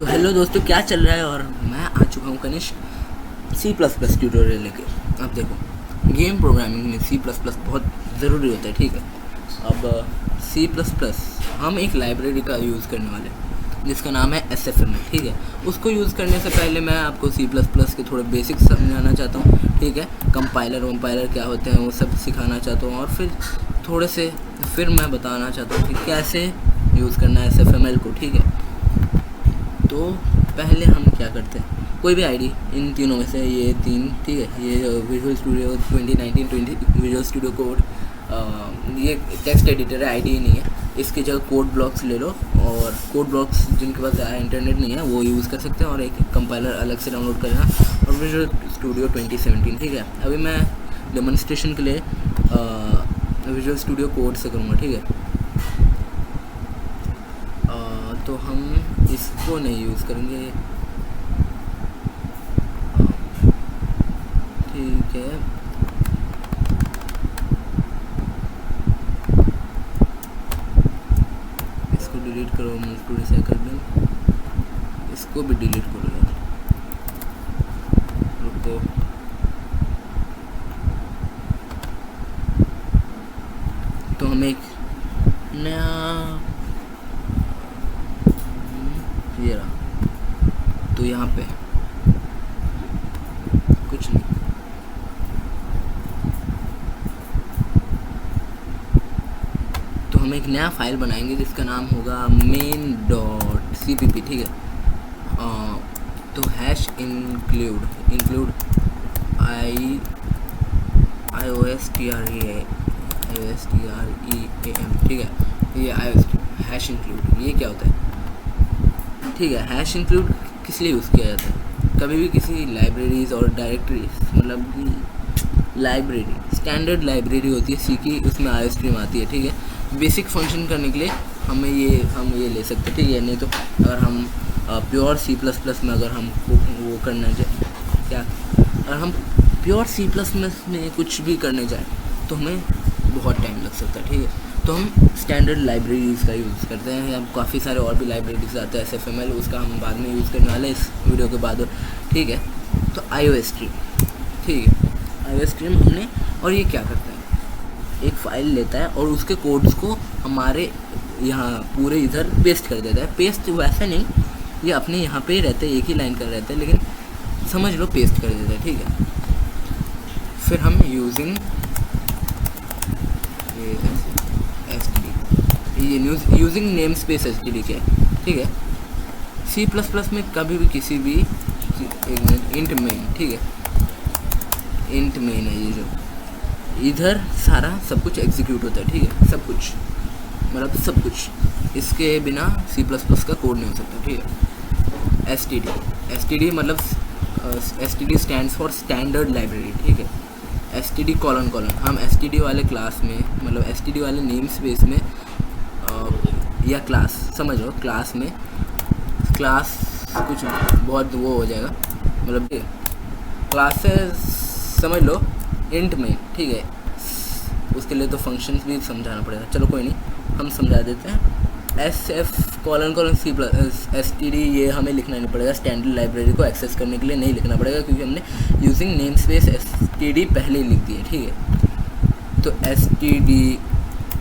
तो हेलो दोस्तों, क्या चल रहा है। और मैं आ चुका हूँ कनिष्क C++ ट्यूटोरियल लेके। अब देखो, गेम प्रोग्रामिंग में C++ बहुत ज़रूरी होता है, ठीक है। अब C++ हम एक लाइब्रेरी का यूज़ करने वाले हैं जिसका नाम है SFML, ठीक है। उसको यूज़ करने से पहले मैं आपको C++ के थोड़े बेसिक्स समझाना चाहता हूँ, ठीक है। कंपाइलर वम्पाइलर क्या होते हैं वो सब सिखाना चाहता हूँ, और फिर मैं बताना चाहता हूँ कि कैसे यूज़ करना है SFML को, ठीक है। तो पहले हम क्या करते हैं, कोई भी आईडी इन तीनों में से, ये तीन, ठीक है। ये visual studio 2019 visual studio code, ये टेक्स्ट एडिटर है, आईडी नहीं है। इसकी जगह कोड ब्लॉक्स ले लो, और कोड ब्लॉक्स जिनके पास इंटरनेट नहीं है वो यूज़ कर सकते हैं, और एक कंपाइलर अलग से डाउनलोड करना, और विजुअल स्टूडियो 2017, ठीक है। अभी मैं डेमोन्स्ट्रेशन के लिए विजुअल स्टूडियो कोड से करूँगा, ठीक है। तो हम इसको नहीं यूज़ करेंगे, ठीक है। इसको डिलीट करो, मूव टू रिसाइकल बिन, इसको भी डिलीट करो यार, रुको। तो हम एक नया, ये रहा, तो यहाँ पे कुछ नहीं, तो हम एक नया फाइल बनाएंगे जिसका नाम होगा main.cpp, ठीक है। तो हैश इंक्लूड IOSTREAM, ठीक है। ये हैश इंक्लूड, ये क्या होता है, ठीक है। हैश इंक्लूड किस लिए यूज़ किया जाता है, कभी भी किसी लाइब्रेरीज और डायरेक्टरीज, मतलब कि लाइब्रेरी स्टैंडर्ड लाइब्रेरी होती है सी की, उसमें आई स्ट्रीम आती है, ठीक है। बेसिक फंक्शन करने के लिए हम ये ले सकते हैं, ठीक है। नहीं तो अगर हम प्योर C++ में अगर हम वो करना चाहे, क्या, अगर हम प्योर C++ में कुछ भी करने जाए तो हमें बहुत टाइम लग सकता है, ठीक है। तो हम स्टैंडर्ड लाइब्रेरीज़ का यूज़ करते हैं, या काफ़ी सारे और भी लाइब्रेरीज आते हैं SFML, उसका हम बाद में यूज़ करने वाले हैं इस वीडियो के बाद, ठीक है। तो IOSTream, ठीक है। IOSTream हमने, और ये क्या करता है, एक फ़ाइल लेता है और उसके कोड्स को हमारे यहाँ पूरे इधर पेस्ट कर देता है। पेस्ट वैसे नहीं, ये अपने यहाँ पे ही रहते हैं, एक ही लाइन कर रहते हैं, लेकिन समझ लो पेस्ट कर देता है, ठीक है। फिर हम using using name space std के, ठीक है। C++ में कभी भी किसी भी इंट मेन, ठीक है, इंट मेन है ये, जो इधर सारा सब कुछ एग्जीक्यूट होता है, ठीक है। सब कुछ मतलब सब कुछ, इसके बिना C++ का कोड नहीं हो सकता, ठीक है। std मतलब std stands for standard library, ठीक है। std कॉलन हम std वाले क्लास में, मतलब std वाले नेम स्पेस में, या क्लास, समझ लो क्लास में, क्लास कुछ बहुत वो हो जाएगा, मतलब क्लासेस समझ लो इंट में, ठीक है। उसके लिए तो फंक्शंस भी समझाना पड़ेगा, चलो कोई नहीं, हम समझा देते हैं। std ये हमें लिखना नहीं पड़ेगा, स्टैंडर्ड लाइब्रेरी को एक्सेस करने के लिए नहीं लिखना पड़ेगा, क्योंकि हमने यूजिंग नेम स्पेस std पहले ही लिख दिया, ठीक है। तो std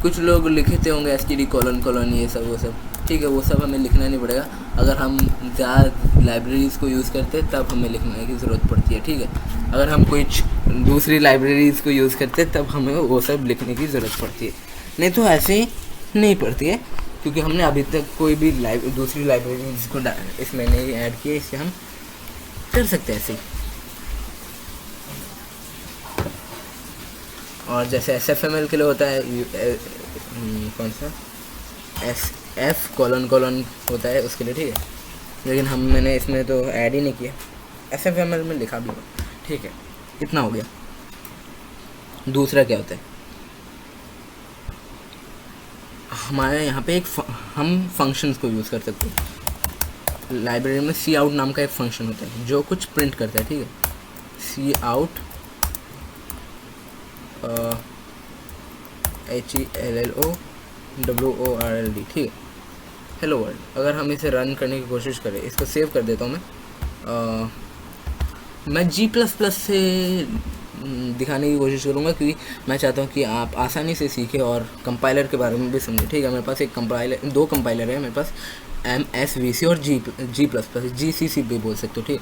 कुछ लोग लिखते होंगे std कॉलन ये सब वो सब, ठीक है। वो सब हमें लिखना नहीं पड़ेगा। अगर हम ज़्यादा लाइब्रेरीज़ को यूज़ करते हैं तब हमें लिखने की ज़रूरत पड़ती है, ठीक है। अगर हम कुछ दूसरी लाइब्रेरीज़ को यूज़ करते हैं तब हमें वो सब लिखने की ज़रूरत पड़ती है, नहीं तो ऐसे ही नहीं पड़ती है, क्योंकि हमने अभी तक कोई भी दूसरी लाइब्रेरीज़ को इसमें नहीं ऐड किया, इससे हम कर सकते हैं ऐसे ही। और जैसे SFML के लिए होता है कौन सा SF कॉलन होता है उसके लिए, ठीक है। लेकिन मैंने इसमें तो ऐड ही नहीं किया, SFML में लिखा भी होगा, ठीक है। इतना हो गया। दूसरा क्या होता है, हमारे यहाँ पे हम फंक्शंस को यूज़ कर सकते हैं। लाइब्रेरी में cout नाम का एक फंक्शन होता है जो कुछ प्रिंट करता है, ठीक है। cout HELLOWORLD, ठीक है। Hello world. अगर हम इसे रन करने की कोशिश करें, इसको सेव कर देता हूँ मैं G++ से दिखाने की कोशिश करूँगा, क्योंकि मैं चाहता हूँ कि आप आसानी से सीखें और कंपाइलर के बारे में भी समझें। ठीक है, मेरे पास एक कंपाइलर, 2 कंपाइलर है मेरे पास, MSVC और G++, GCC भी बोल सकते हो। ठीक,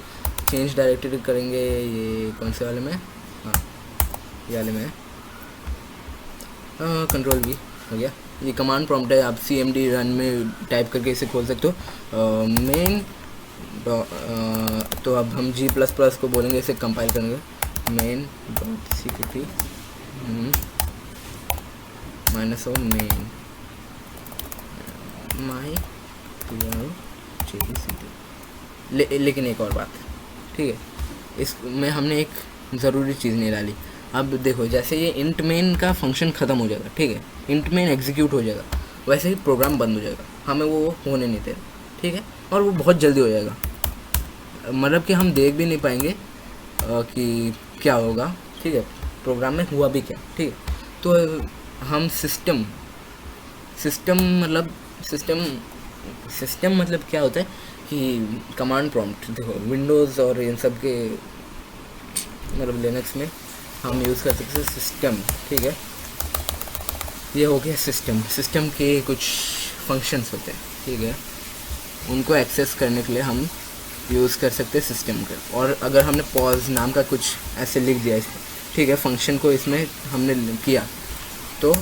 चेंज डायरेक्टरी करेंगे, ये कौन से वाले में, हाँ ये वाले में, कंट्रोल V हो गया। ये कमांड प्रॉम्प्ट है, आप CMD रन में टाइप करके इसे खोल सकते हो। मेन तो अब हम G++ को बोलेंगे इसे कंपाइल करेंगे, main.cpp -o main my लेकिन एक और बात, ठीक है, इसमें हमने एक ज़रूरी चीज़ नहीं डाली। अब देखो, जैसे ये इंट मेन का फंक्शन ख़त्म हो जाएगा, ठीक है, इंट मेन एग्जीक्यूट हो जाएगा, वैसे ही प्रोग्राम बंद हो जाएगा, हमें वो होने नहीं देना। ठीक है, और वो बहुत जल्दी हो जाएगा, मतलब कि हम देख भी नहीं पाएंगे कि क्या होगा। ठीक है, प्रोग्राम में हुआ भी क्या। ठीक है, तो हम सिस्टम मतलब क्या होता है कि कमांड प्रॉम्प्ट, देखो विंडोज़ और इन सब के, मतलब लिनक्स में हम यूज़ कर सकते हैं सिस्टम। ठीक है, ये हो गया सिस्टम के कुछ फंक्शंस होते हैं। ठीक है, उनको एक्सेस करने के लिए हम यूज़ कर सकते हैं सिस्टम का। और अगर हमने पॉज नाम का कुछ ऐसे लिख दिया इसमें, ठीक है, फंक्शन को इसमें हमने किया, तो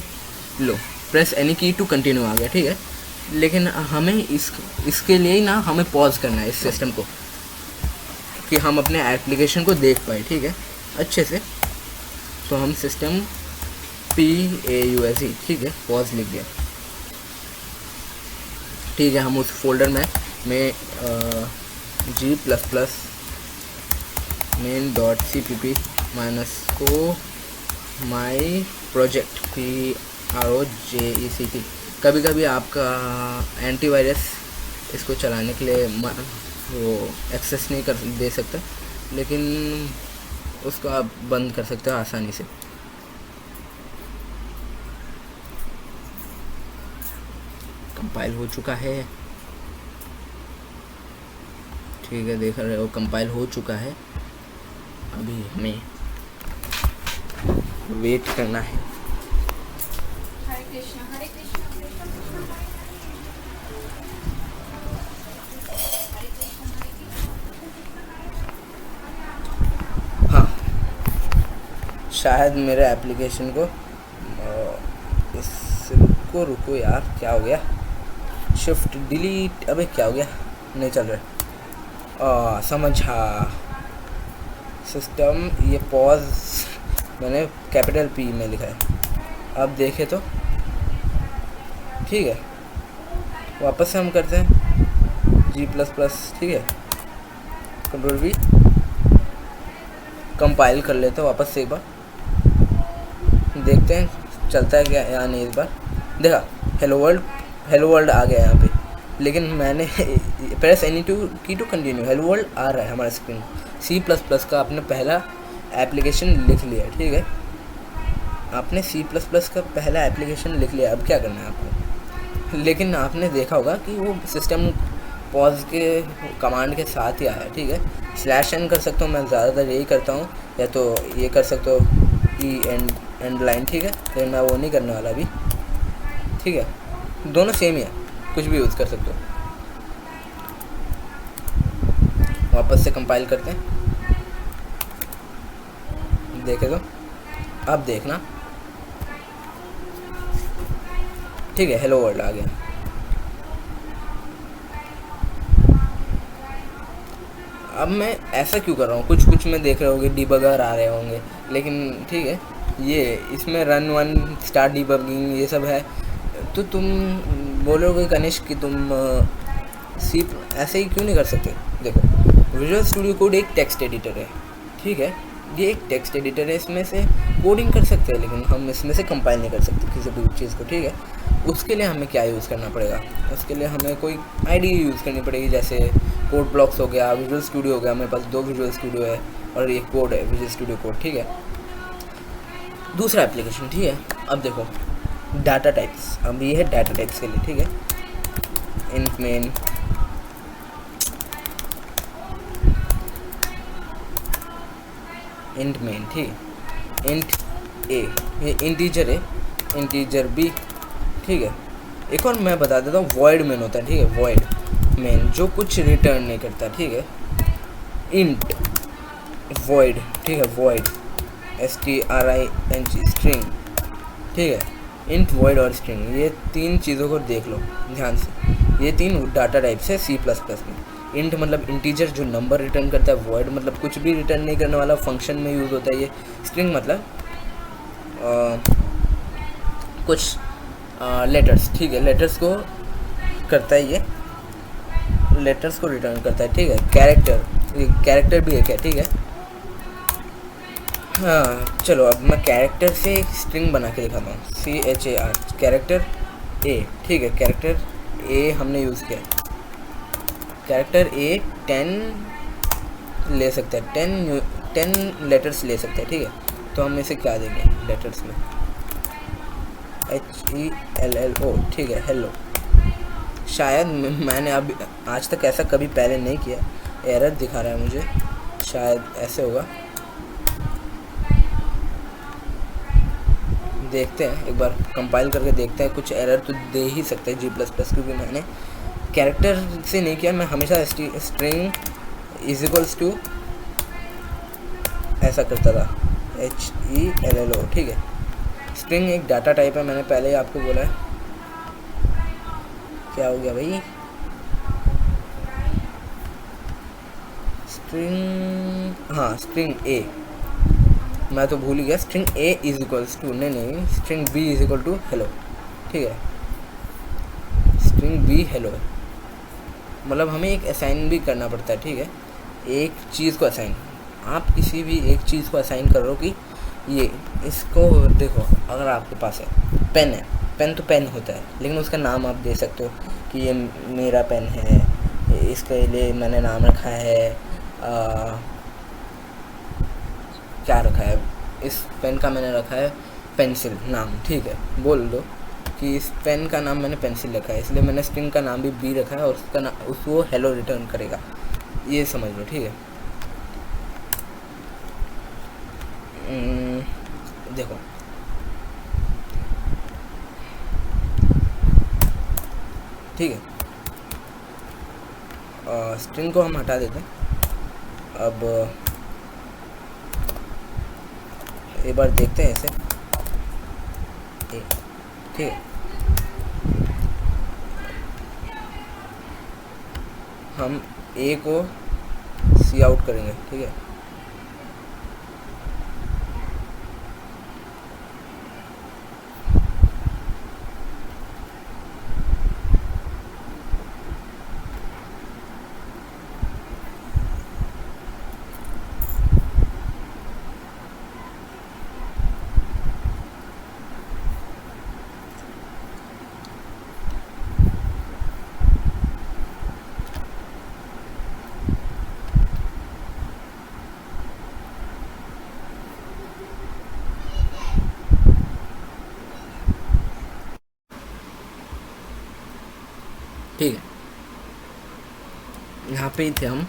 लो प्रेस एनी की टू कंटिन्यू आ गया। ठीक है, लेकिन हमें इसके लिए ना हमें पॉज करना है इस सिस्टम को, कि हम अपने एप्लीकेशन को देख पाए। ठीक है, अच्छे से। तो हम सिस्टम PAUSE, ठीक है, पॉज लिख दिया। ठीक है, हम उस फोल्डर में G++ main.cpp -o my project project। कभी कभी आपका एंटीवायरस इसको चलाने के लिए वो एक्सेस नहीं कर दे सकता, लेकिन उसको आप बंद कर सकते हो आसानी से। कंपाइल हो चुका है, ठीक है, देख रहे हो कंपाइल हो चुका है। अभी हमें वेट करना है। हरे कृष्णा हरे कृष्णा कृष्ण कृष्ण हरे कृष्णा। हाँ, शायद मेरे एप्लीकेशन को रुको यार, क्या हो गया, शिफ्ट डिलीट, अबे क्या हो गया, नहीं चल रहा। समझा, सिस्टम, ये पॉज मैंने कैपिटल P में लिखा है। अब देखें तो ठीक है, वापस से हम करते हैं G++, ठीक है, कंट्रोल V, कंपाइल कर लेते हैं वापस से एक बार, देखते हैं चलता है क्या या नहीं। इस बार देखा, हेलो वर्ल्ड आ गया यहाँ पे, लेकिन मैंने प्रेस एनी की टू कंटिन्यू, हेलो वर्ल्ड आ रहा है हमारा स्क्रीन। C++ का आपने पहला एप्लीकेशन लिख लिया, ठीक है, आपने C++ का पहला एप्लीकेशन लिख लिया। अब क्या करना है आपको, लेकिन आपने देखा होगा कि वो सिस्टम पॉज के कमांड के साथ ही आया। ठीक है, /n कर सकता हूँ, मैं ज़्यादातर यही करता हूँ, या तो ये कर सकते हो एंड लाइन, ठीक है, लेकिन मैं वो नहीं करने वाला अभी। ठीक है, दोनों सेम ही है, कुछ भी यूज़ कर सकते हो। वापस से कंपाइल करते हैं, देखे तो अब देखना, ठीक है, हेलो वर्ल्ड आ गया। अब मैं ऐसा क्यों कर रहा हूँ, कुछ में देख रहे होंगे डीबगर आ रहे होंगे, लेकिन ठीक है, ये इसमें रन वन स्टार्ट डीबगिंग ये सब है। तो तुम बोलोगे कनिष्क कि तुम सी ऐसे ही क्यों नहीं कर सकते। देखो, विजुअल स्टूडियो कोड एक टेक्स्ट एडिटर है, ठीक है, ये एक टेक्स्ट एडिटर है, इसमें से कोडिंग कर सकते हैं, लेकिन हम इसमें से कंपाइल नहीं कर सकते किसी भी चीज़ को। ठीक है, उसके लिए हमें क्या यूज़ करना पड़ेगा, उसके लिए हमें कोई आईडी यूज़ करनी पड़ेगी, जैसे कोड ब्लॉक्स हो गया, विजुअल स्टूडियो हो गया, मेरे पास 2 विजुअल स्टूडियो है और एक कोड है, विजुअल स्टूडियो कोड। ठीक है, दूसरा एप्लीकेशन, ठीक है। अब देखो डाटा टाइप्स, अब ये है डाटा टाइप्स के लिए। ठीक है, इंट मेन, इंट मेन, ठीक है। इंट ए ये इंटीजर है, इंटीजर बी, ठीक है। एक और मैं बता देता हूँ, वॉइड मेन होता है, ठीक है। वॉइड मेन जो कुछ रिटर्न नहीं करता, ठीक है। इंट वॉइड, ठीक है। वॉइड STRING स्ट्रिंग, ठीक है। इंट वॉइड और स्ट्रिंग, ये तीन चीज़ों को देख लो ध्यान से। ये तीन डाटा टाइप्स है C++ में। इंट मतलब इंटीजर जो नंबर रिटर्न करता है, वॉइड मतलब कुछ भी रिटर्न नहीं करने वाला, फंक्शन में यूज़ होता है ये। स्ट्रिंग मतलब कुछ लेटर्स, ठीक है। लेटर्स को करता है ये, लेटर्स को रिटर्न करता है, ठीक है। कैरेक्टर, ये कैरेक्टर भी एक है, ठीक है। हाँ चलो अब मैं कैरेक्टर से एक स्ट्रिंग बना के दिखाता हूँ। CHAR कैरेक्टर A, ठीक है। कैरेक्टर A हमने यूज़ किया, कैरेक्टर A 10 ले सकता है, 10 लेटर्स ले सकता है, ठीक है। तो हम इसे क्या देंगे लेटर्स में, HELLO, ठीक है। हेलो, शायद मैंने अभी आज तक ऐसा कभी पहले नहीं किया, एरर दिखा रहा है मुझे, शायद ऐसे होगा। देखते हैं एक बार कंपाइल करके देखते हैं, कुछ एरर तो दे ही सकते हैं G++, क्योंकि मैंने कैरेक्टर से नहीं किया, मैं हमेशा स्ट्रिंग इज इक्वल्स टू ऐसा करता था, HELLO, ठीक है। स्ट्रिंग एक डाटा टाइप है, मैंने पहले ही आपको बोला है। क्या हो गया भाई, स्ट्रिंग, हाँ स्ट्रिंग A, मैं तो भूल ही गया। String A is equals to, नहीं string B is equal to hello, ठीक है। स्ट्रिंग B हेलो है, मतलब हमें एक असाइन भी करना पड़ता है, ठीक है। एक चीज़ को असाइन, आप किसी भी एक चीज़ को असाइन कर रहे हो कि ये, इसको देखो, अगर आपके पास है पेन है, पेन तो पेन होता है, लेकिन उसका नाम आप दे सकते हो कि ये मेरा पेन है, इसके लिए मैंने नाम रखा है क्या रखा है, इस पेन का मैंने रखा है पेंसिल नाम, ठीक है। बोल दो कि इस पेन का नाम मैंने पेंसिल रखा है, इसलिए मैंने स्ट्रिंग का नाम भी B रखा है और उसका नाम, उसको हेलो रिटर्न करेगा, ये समझ लो, ठीक है। देखो ठीक है, स्ट्रिंग को हम हटा देते हैं। अब एक बार देखते हैं इसे, ठीक है। हम A को C आउट करेंगे, ठीक है। ठीक है, यहाँ पे ही थे हम।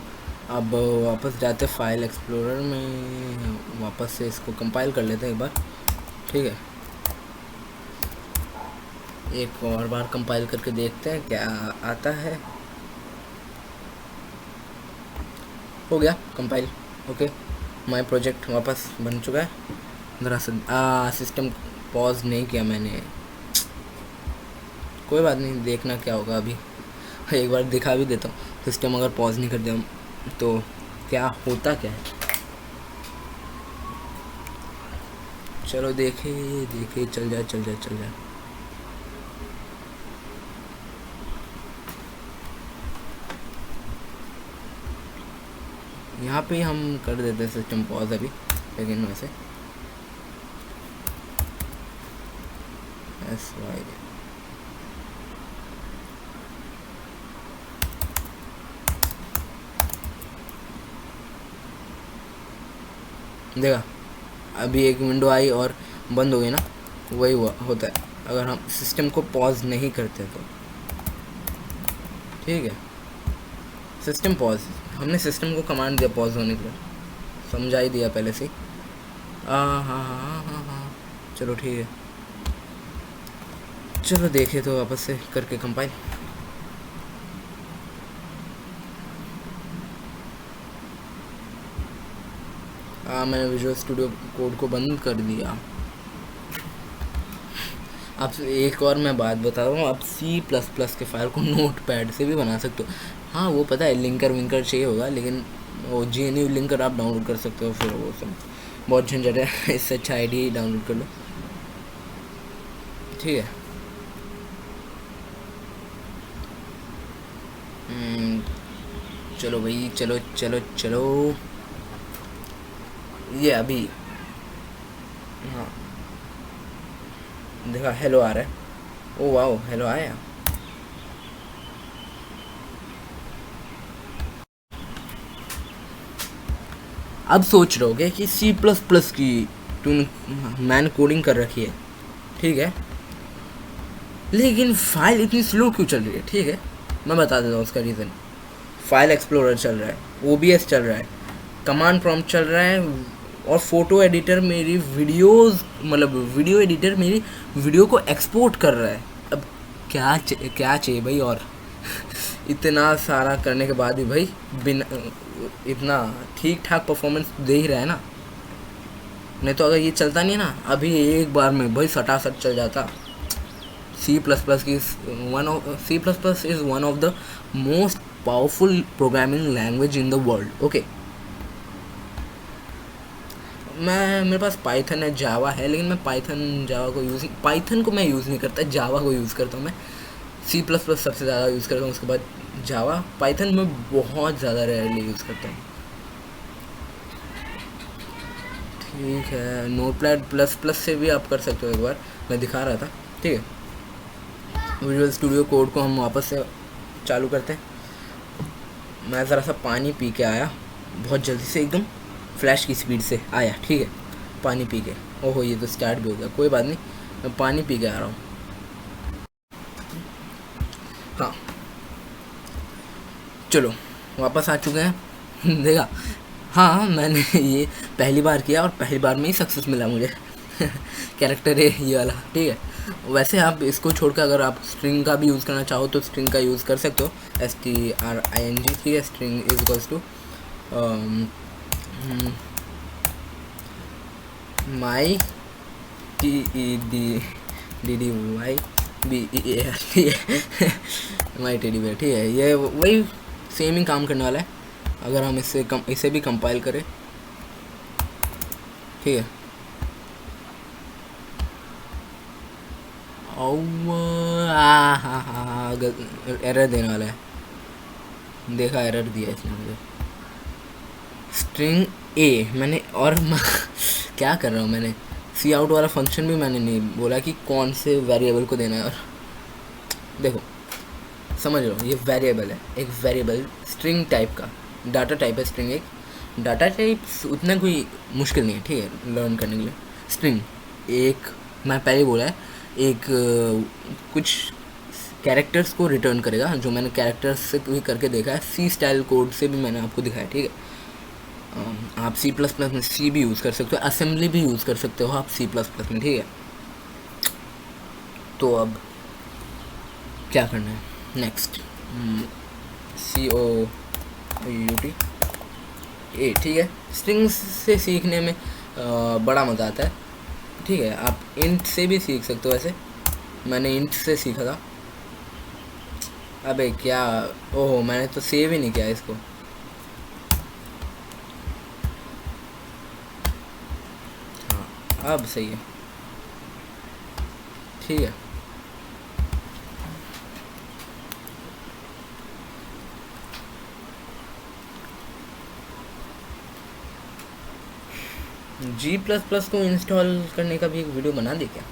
अब वापस जाते फाइल एक्सप्लोरर में, वापस से इसको कंपाइल कर लेते हैं एक बार, ठीक है। एक और बार कंपाइल करके देखते हैं क्या आता है। हो गया कंपाइल, ओके। माय प्रोजेक्ट वापस बन चुका है। दरअसल सिस्टम पॉज नहीं किया मैंने, कोई बात नहीं, देखना क्या होगा अभी। एक बार दिखा भी देता हूँ, सिस्टम अगर पॉज नहीं कर दिया तो क्या होता क्या है। चलो देखे देखे, चल जाए चल जाए चल जाए। यहाँ पे हम कर देते हैं सिस्टम पॉज अभी, लेकिन वैसे SY देखा, अभी एक विंडो आई और बंद हो गई ना, वही हुआ होता है अगर हम सिस्टम को पॉज नहीं करते तो। ठीक है। सिस्टम पॉज, हमने सिस्टम को कमांड दिया पॉज होने के लिए, समझा ही दिया पहले से। हाँ हाँ हाँ हाँ हाँ, चलो ठीक है। चलो देखे तो वापस से करके कंपाइल। हाँ, मैंने विजुअल स्टूडियो कोड को बंद कर दिया। अब एक और मैं बात बता रहा हूँ, आप C++ के फाइल को नोट पैड से भी बना सकते हो। हाँ वो पता है, लिंकर विंकर चाहिए होगा, लेकिन वो GNU लिंकर आप डाउनलोड कर सकते हो, फिर वो सब बहुत झंझट है। इससे अच्छा IDE डाउनलोड कर लो, ठीक है। चलो भाई, चलो चलो चलो, ये अभी, हाँ देखा हेलो आ रहा है। ओ वाओ, हेलो आया। अब सोच रहे होगे कि C++ की तूने मैंने कोडिंग कर रखी है, ठीक है, लेकिन फाइल इतनी स्लो क्यों चल रही है? ठीक है, मैं बता देता हूँ उसका रीज़न। फाइल एक्सप्लोरर चल रहा है, OBS चल रहा है, कमांड प्रॉम्प्ट चल रहा है, और फोटो एडिटर मेरी वीडियोस, मतलब वीडियो एडिटर मेरी वीडियो को एक्सपोर्ट कर रहा है। अब क्या चाहिए भाई? और इतना सारा करने के बाद भी भाई बिना इतना ठीक ठाक परफॉर्मेंस दे ही रहा है ना। नहीं तो अगर ये चलता नहीं ना, अभी एक बार में भाई सटासट चल जाता। C++ is one of the most powerful programming language in the world. Okay. मेरे पास पाइथन है, जावा है, लेकिन मैं पाइथन को मैं यूज़ नहीं करता, जावा को यूज़ करता हूँ मैं। C++ सबसे ज़्यादा यूज़ करता हूँ, उसके बाद जावा। पाइथन में बहुत ज़्यादा रेयरली यूज़ करता हूँ। ठीक है, नोटपैड प्लस से भी आप कर सकते हो, एक बार मैं दिखा रहा था, ठीक है। विजुअल स्टूडियो कोड को हम वापस से चालू करते हैं। मैं ज़रा सा पानी पी के आया, बहुत जल्दी से, एकदम फ्लैश की स्पीड से आया, ठीक है। पानी पी के, ओहो ये तो स्टार्ट भी हो गया, कोई बात नहीं, मैं पानी पी के आ रहा हूँ। हाँ चलो वापस आ चुके हैं। देखा, हाँ मैंने ये पहली बार किया और पहली बार में ही सक्सेस मिला मुझे। कैरेक्टर है ये वाला, ठीक है। वैसे आप इसको छोड़कर अगर आप स्ट्रिंग का भी यूज़ करना चाहो तो स्ट्रिंग का यूज़ कर सकते हो, STRING, ठीक है। String is equals to my TEDDYBEAR, ठीक है। माई टेडी बेयर, ठीक है। ये वही सेम ही काम करने वाला है अगर हम इसे भी कंपाइल करें, ठीक है। एरर देने वाला है, देखा एरर दिया इसने मुझे। स्ट्रिंग ए मैंने, और क्या कर रहा हूँ मैंने, सी आउट वाला फंक्शन भी मैंने नहीं बोला कि कौन से वेरिएबल को देना है। और देखो समझ लो, ये वेरिएबल है, एक वेरिएबल स्ट्रिंग टाइप का डाटा टाइप है। स्ट्रिंग एक डाटा टाइप उतना कोई मुश्किल नहीं है, ठीक है, लर्न करने के लिए। स्ट्रिंग एक, मैं पहले बोला है, एक कुछ कैरेक्टर्स को रिटर्न करेगा, जो मैंने कैरेक्टर्स से भी करके देखा है, C स्टाइल कोड से भी मैंने आपको दिखाया, ठीक है। आप C++ में C भी यूज़ कर सकते हो, असेंबली भी यूज़ कर सकते हो आप C++ में, ठीक है। तो अब क्या करना है नेक्स्ट, COUT ए, ठीक है। स्ट्रिंग्स से सीखने में बड़ा मज़ा आता है, ठीक है। आप इंट से भी सीख सकते हो, वैसे मैंने इंट से सीखा था। अबे क्या, ओहो मैंने तो सेव ही नहीं किया इसको। हाँ अब सही है, ठीक है। G++ को इंस्टॉल करने का भी एक वीडियो बना दे क्या?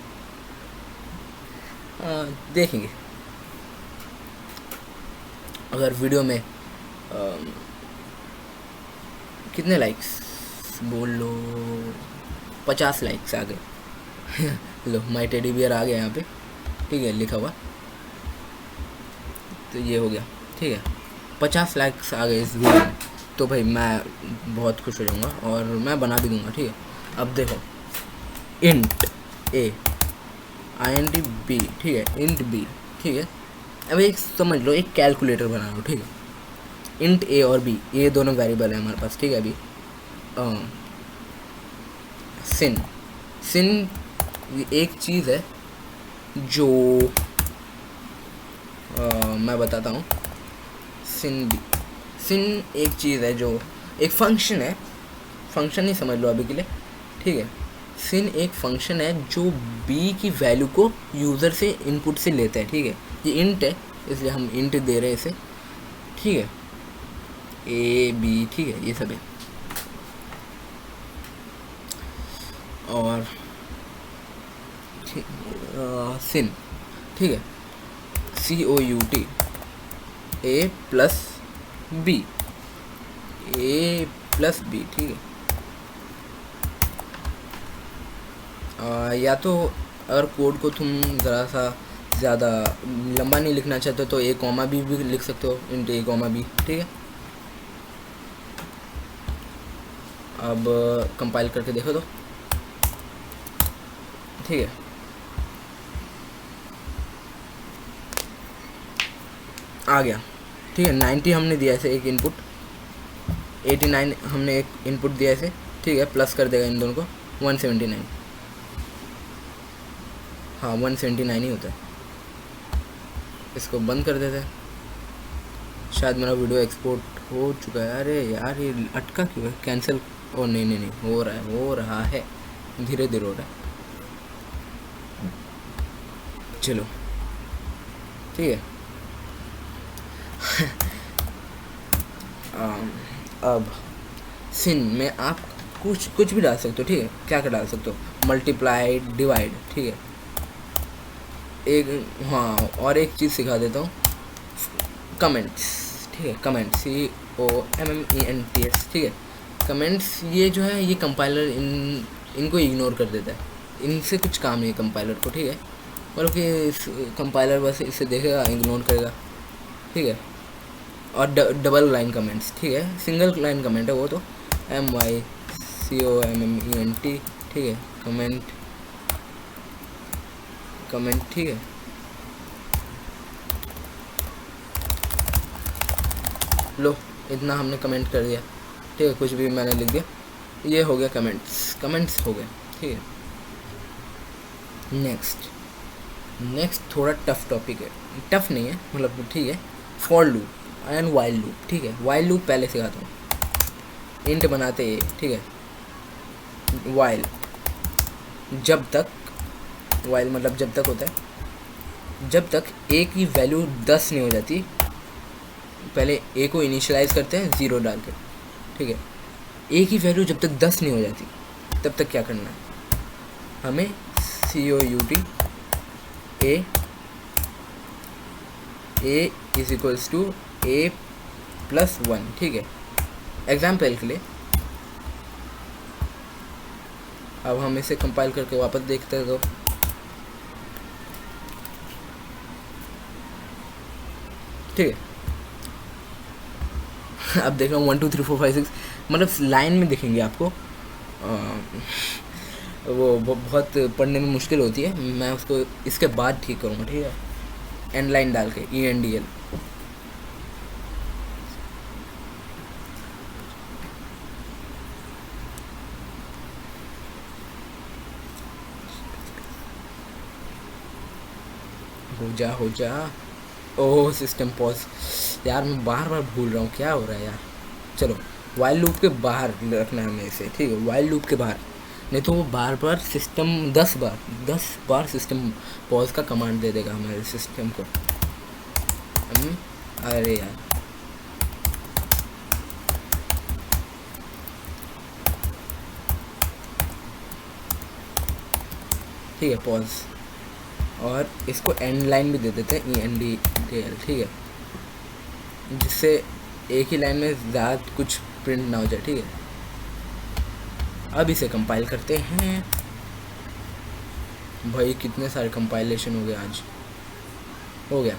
देखेंगे अगर वीडियो में कितने लाइक्स बोल लो, 50 लाइक्स आ गए। लो माई टेडी बियर आ गया यहाँ पे, ठीक है, लिखा हुआ। तो ये हो गया, ठीक है, 50 लाइक्स आ गए इस वीडियो में तो भाई मैं बहुत खुश हो जाऊँगा और मैं बना भी दूँगा। ठीक है, अब देखो इंट ए INT B, ठीक है, इंट B, ठीक है। अब एक समझ लो, एक कैलकुलेटर बना लो। ठीक है, इंट A और B ये दोनों वेरिएबल है हमारे पास। ठीक है, अभी सिन सिन एक चीज़ है जो मैं बताता हूँ। सिन एक चीज़ है जो एक फंक्शन है, फंक्शन ही समझ लो अभी के लिए। ठीक है, सिन एक फंक्शन है जो b की वैल्यू को यूज़र से इनपुट से लेता है। ठीक है, ये इंट है इसलिए हम इंट दे रहे हैं इसे। ठीक है, A B, ठीक है, ये सब है। और सिन, ठीक है, COUT A plus B, A plus B, ठीक है। या तो अगर कोड को तुम ज़रा सा ज़्यादा लंबा नहीं लिखना चाहते तो A कॉमा B भी लिख सकते हो, इंट A कॉमा B। ठीक है, अब कंपाइल करके देखो तो। ठीक है, आ गया। ठीक है, 90 हमने दिया इसे एक इनपुट, 89 हमने एक इनपुट दिया इसे। ठीक है, प्लस कर देगा इन दोनों को 179। हाँ 179 ही होता है। इसको बंद कर देते हैं, शायद मेरा वीडियो एक्सपोर्ट हो चुका है। अरे यार ये अटका क्यों है, कैंसिल। ओ नहीं नहीं नहीं, हो रहा है, धीरे धीरे हो रहा है। चलो ठीक है। अब सिन में आप कुछ भी डाल सकते हो। ठीक है, क्या डाल सकते हो, मल्टीप्लाई, डिवाइड। ठीक है, एक हाँ और एक चीज़ सिखा देता हूँ, कमेंट्स। ठीक है, कमेंट्स COMMENTS। ठीक है, कमेंट्स ये जो है ये कंपाइलर इनको इग्नोर कर देता है, इनसे कुछ काम नहीं है कंपाइलर को। ठीक है, मतलब कि कंपाइलर बस इसे देखेगा, इग्नोर करेगा। ठीक है, और डबल लाइन कमेंट्स। ठीक है, सिंगल लाइन कमेंट है वो तो MYCOMMENT। ठीक है, कमेंट। ठीक है, लो इतना हमने कमेंट कर दिया। ठीक है, कुछ भी मैंने लिख दिया, ये हो गया कमेंट्स हो गए। ठीक है, नेक्स्ट थोड़ा टफ टॉपिक है, टफ नहीं है मतलब, ठीक है, for loop and while loop. ठीक है, वाइल लूप पहले सिखाता हूँ। इंट बनाते हैं, ठीक है, वाइल जब तक, वाइल मतलब जब तक होता है, जब तक a की वैल्यू 10 नहीं हो जाती, पहले a को इनिशियलाइज करते हैं 0 डाल के। ठीक है, a की वैल्यू जब तक 10 नहीं हो जाती तब तक क्या करना है, हमें COUT A is equals to A plus 1। ठीक है, एग्जाम्पल के लिए अब हम इसे कंपाइल करके वापस देखते हैं तो ठीक है। अब देख रहा हूँ 1 2 3 4 5 6 मतलब लाइन में दिखेंगे आपको। वो बहुत पढ़ने में मुश्किल होती है, मैं उसको इसके बाद ठीक करूँगा। ठीक है, एंड लाइन डाल के ENDL। हो जा ओह सिस्टम पॉज, यार मैं बार बार भूल रहा हूँ क्या हो रहा है यार। चलो वाइल लूप के बाहर रखना है हमें इसे। ठीक है, वाइल लूप के बाहर, नहीं तो वो बार बार सिस्टम 10 बार सिस्टम पॉज का कमांड दे देगा हमारे सिस्टम को। अरे यार ठीक है, पॉज, और इसको एंड लाइन भी दे देते हैं ENDL। ठीक है, जिससे एक ही लाइन में ज़्यादा कुछ प्रिंट ना हो जाए। ठीक है, अब इसे कंपाइल करते हैं। भाई कितने सारे कंपाइलेशन हो गए आज, हो गया।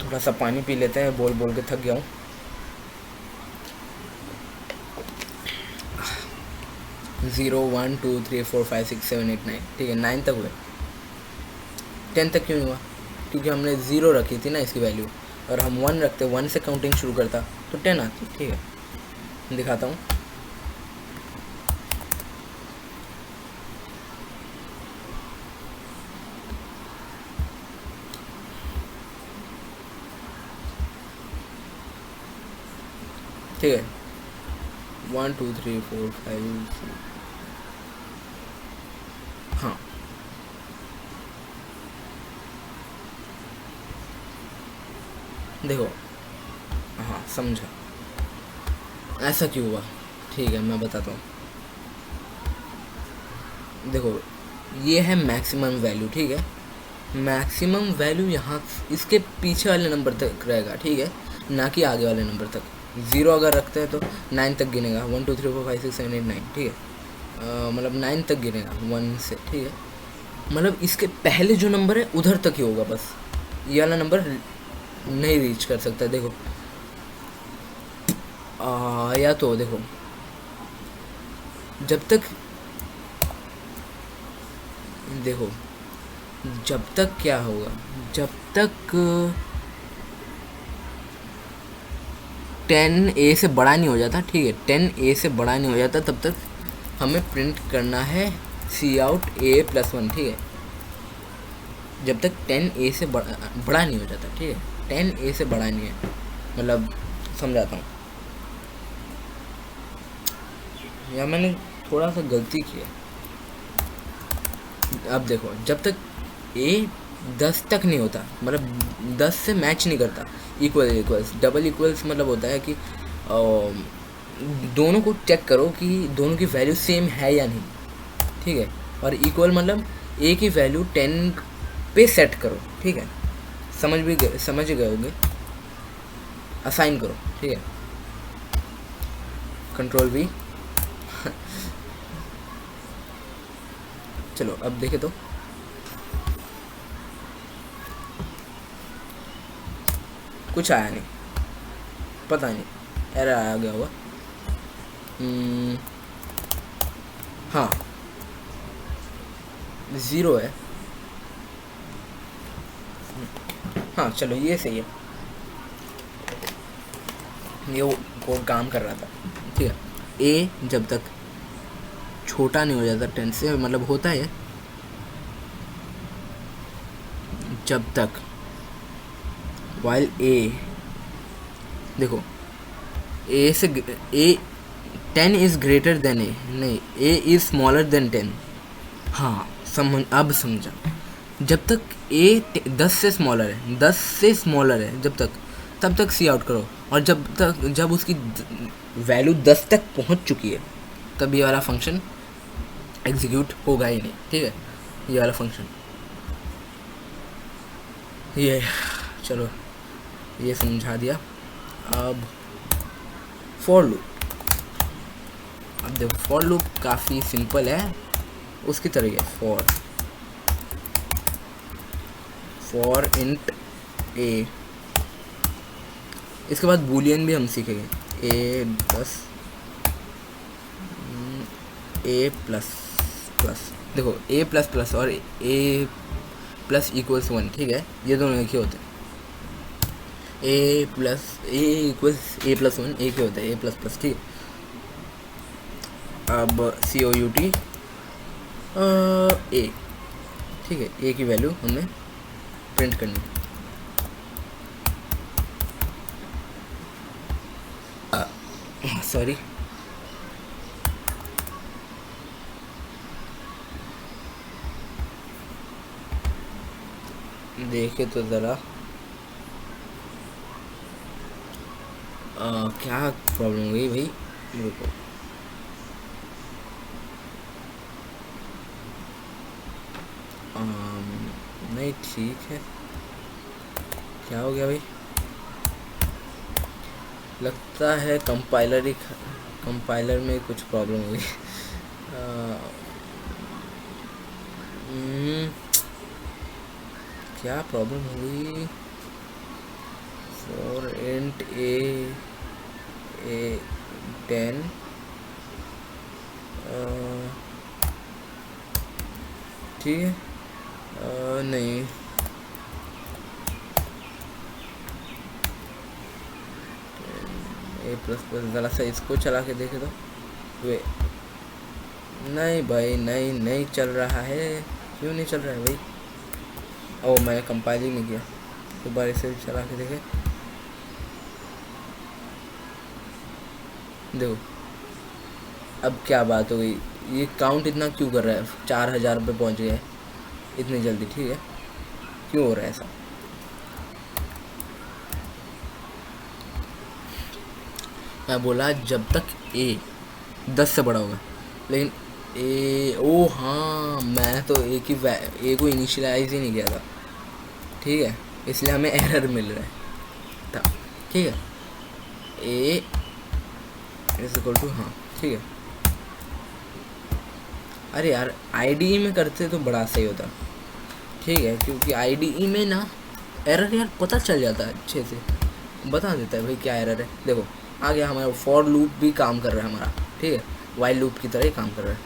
थोड़ा सा पानी पी लेते हैं, बोल बोल के थक गया हूँ। ज़ीरो 1 2 3 4 5 6 7 8 9, ठीक है 9 तक हुए। 10 तक क्यों हुआ? क्योंकि हमने 0 रखी थी ना इसकी वैल्यू, और हम 1 रखते, 1 से काउंटिंग शुरू करता तो 10 आती। ठीक है, दिखाता हूँ। ठीक है, 1 2 3 4 5 हाँ, देखो, हाँ समझा ऐसा क्यों हुआ। ठीक है, मैं बताता हूँ। देखो, ये है मैक्सिमम वैल्यू, ठीक है। मैक्सिमम वैल्यू यहाँ इसके पीछे वाले नंबर तक रहेगा, ठीक है, ना कि आगे वाले नंबर तक। 0 अगर रखते हैं तो 9 तक गिनेगा, 1 2 3 4 5 6 7 8 9, ठीक है। मतलब 9 तक गिनेगा 1 से, ठीक है। मतलब इसके पहले जो नंबर है उधर तक ही होगा बस, ये वाला नंबर नहीं रीच कर सकता। देखो या तो देखो, जब तक, देखो जब तक क्या होगा, जब तक 10A से बड़ा नहीं हो जाता, ठीक है, 10A से बड़ा नहीं हो जाता, तब तक हमें प्रिंट करना है Cout A+1, ठीक है। जब तक 10A से बड़ा नहीं हो जाता, ठीक है, 10A से बड़ा नहीं है, मतलब समझाता हूँ, या मैंने थोड़ा सा गलती की है। अब देखो, जब तक A 10 तक नहीं होता, मतलब 10 से मैच नहीं करता, इक्वल्स डबल इक्वल्स मतलब होता है कि दोनों को चेक करो कि दोनों की वैल्यू सेम है या नहीं, ठीक है। और इक्वल मतलब A की वैल्यू 10 पे सेट करो, ठीक है, समझ गए होंगे, असाइन करो, ठीक है, Ctrl+V। चलो अब देखे तो कुछ आया नहीं, पता नहीं, एरर आ गया होगा। हाँ 0 है, हाँ चलो ये सही है, ये वो कोड काम कर रहा था, ठीक है। A जब तक छोटा नहीं हो जाता 10 से, मतलब होता है जब तक, वाइल A, देखो A से A 10 is greater than A, नहीं A इज़ स्मॉलर देन 10। हाँ अब समझा, जब तक A 10 से स्मॉलर है, 10 से स्मॉलर है जब तक, तब तक Cout करो, और जब उसकी वैल्यू 10 तक पहुंच चुकी है, तब ये वाला फंक्शन एग्जीक्यूट होगा ही नहीं, ठीक है, ये वाला फंक्शन। ये चलो ये समझा दिया। अब फॉर लूप, अब देखो फॉर लूप काफ़ी सिंपल है, उसकी तरह है, फॉर इंट A, इसके बाद बूलियन भी हम सीखेंगे, A++, देखो A++ और A+=1, ठीक है, ये दोनों एक ही होते हैं, A+A=A+1 एक ही होता है, A++, ठीक है। अब Cout A, ठीक है, A की वैल्यू हमें प्रिंट करनी है। सॉरी, देखे तो ज़रा क्या प्रॉब्लम हो गई भाई, रुको, नहीं ठीक है, क्या हो गया भाई, लगता है कंपाइलर में कुछ प्रॉब्लम हो गई। क्या प्रॉब्लम हो गई, फॉर इंट ए 10 ठीक है। नहीं ए प्लस प्लस, ज़रा सा इसको चला के देखे तो वे, नहीं भाई नहीं चल रहा है। क्यों नहीं चल रहा है भाई? ओ मैंने कंपाइल ही नहीं किया, दोबारा इसे चला के देखे। देखो अब क्या बात हो गई, ये काउंट इतना क्यों कर रहा है? 4000 पे पहुँच गया है इतनी जल्दी, ठीक है। क्यों हो रहा है ऐसा? मैं बोला जब तक ए 10 से बड़ा होगा, लेकिन ए, ओ हाँ मैं तो ए को इनिशियलाइज ही नहीं किया था, ठीक है, इसलिए हमें एरर मिल रहा है था, ठीक है। ए इज इक्वल टू, हाँ ठीक है। अरे यार आईडीई में करते तो बड़ा सही होता, ठीक है, क्योंकि आईडीई में ना एरर यार पता चल जाता है, अच्छे से बता देता है भाई क्या एरर है। देखो आ गया हमारा फॉर लूप भी काम कर रहा है हमारा, ठीक है, वाइल लूप की तरह ही काम कर रहा है।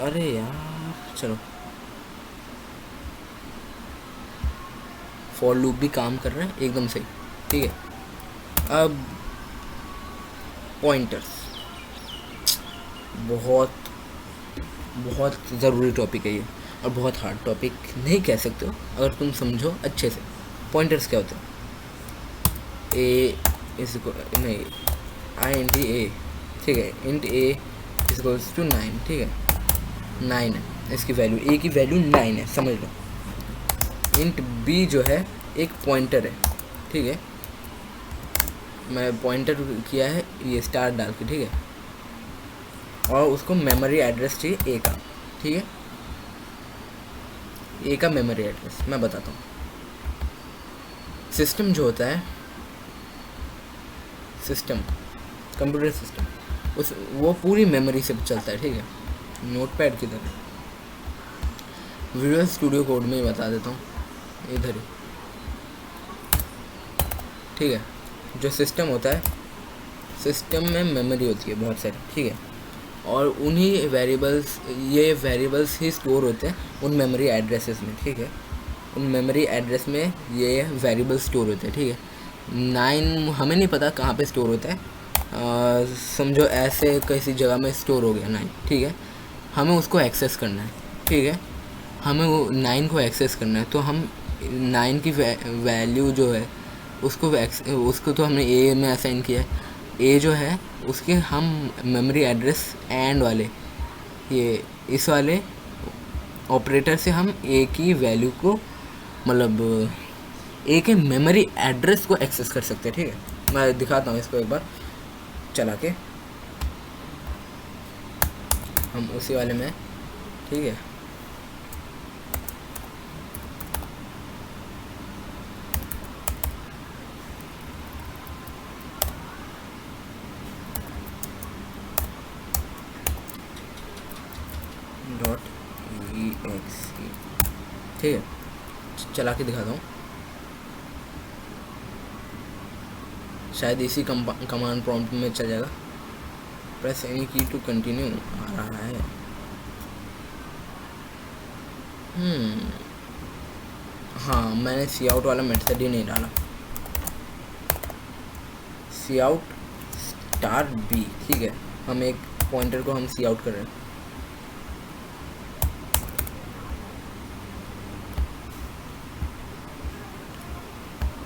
अरे यार चलो, फॉर लूप भी काम कर रहा है एकदम सही, ठीक है। अब पॉइंटर्स बहुत बहुत ज़रूरी टॉपिक है ये, और बहुत हार्ड टॉपिक नहीं कह सकते हो अगर तुम समझो अच्छे से। पॉइंटर्स क्या होते हैं? ए इज नहीं आई इंट ए, ठीक है, int A is equals to 9, ठीक है, 9 है इसकी वैल्यू, ए की वैल्यू 9 है, समझ लो। इंट बी जो है एक पॉइंटर है, ठीक है, मैं पॉइंटर किया है ये स्टार डाल के, ठीक है, और उसको मेमोरी एड्रेस चाहिए ए का, ठीक है, ए का मेमोरी एड्रेस मैं बताता हूँ। सिस्टम जो होता है, सिस्टम कंप्यूटर सिस्टम, उस वो पूरी मेमोरी से चलता है, ठीक है, नोटपैड की तरह। विजुअल स्टूडियो कोड में ही बता देता हूँ, इधर ही, ठीक है। जो सिस्टम होता है, सिस्टम में मेमोरी होती है बहुत सारी, ठीक है, और उन्हीं वेरिएबल्स, ये वेरिएबल्स ही स्टोर होते हैं उन मेमोरी एड्रेसेस में, ठीक है, उन मेमोरी एड्रेस में ये वेरिएबल स्टोर होते हैं, ठीक है। 9 हमें नहीं पता कहाँ पे स्टोर होता है, समझो ऐसे किसी जगह में स्टोर हो गया 9, ठीक है, हमें उसको एक्सेस करना है, ठीक है, हमें वो 9 को एक्सेस करना है, तो हम 9 की वैल्यू जो है उसको तो हमने ए में असाइन किया है, ए जो है उसके हम मेमोरी एड्रेस एंड वाले, ये इस वाले ऑपरेटर से हम ए की वैल्यू को, मतलब ए के मेमोरी एड्रेस को एक्सेस कर सकते हैं, ठीक है। मैं दिखाता हूँ इसको एक बार चला के, हम उसी वाले में, ठीक है, .exe, ठीक है, चला के दिखाता हूँ, शायद इसी कमांड प्रॉम्प्ट में चल जाएगा। प्रेस एनी की टू कंटिन्यू आ रहा है। हाँ मैंने सी आउट वाला मेथड ही नहीं डाला, सी आउट स्टार बी, ठीक है, हम एक पॉइंटर को हम सी आउट कर रहे हैं,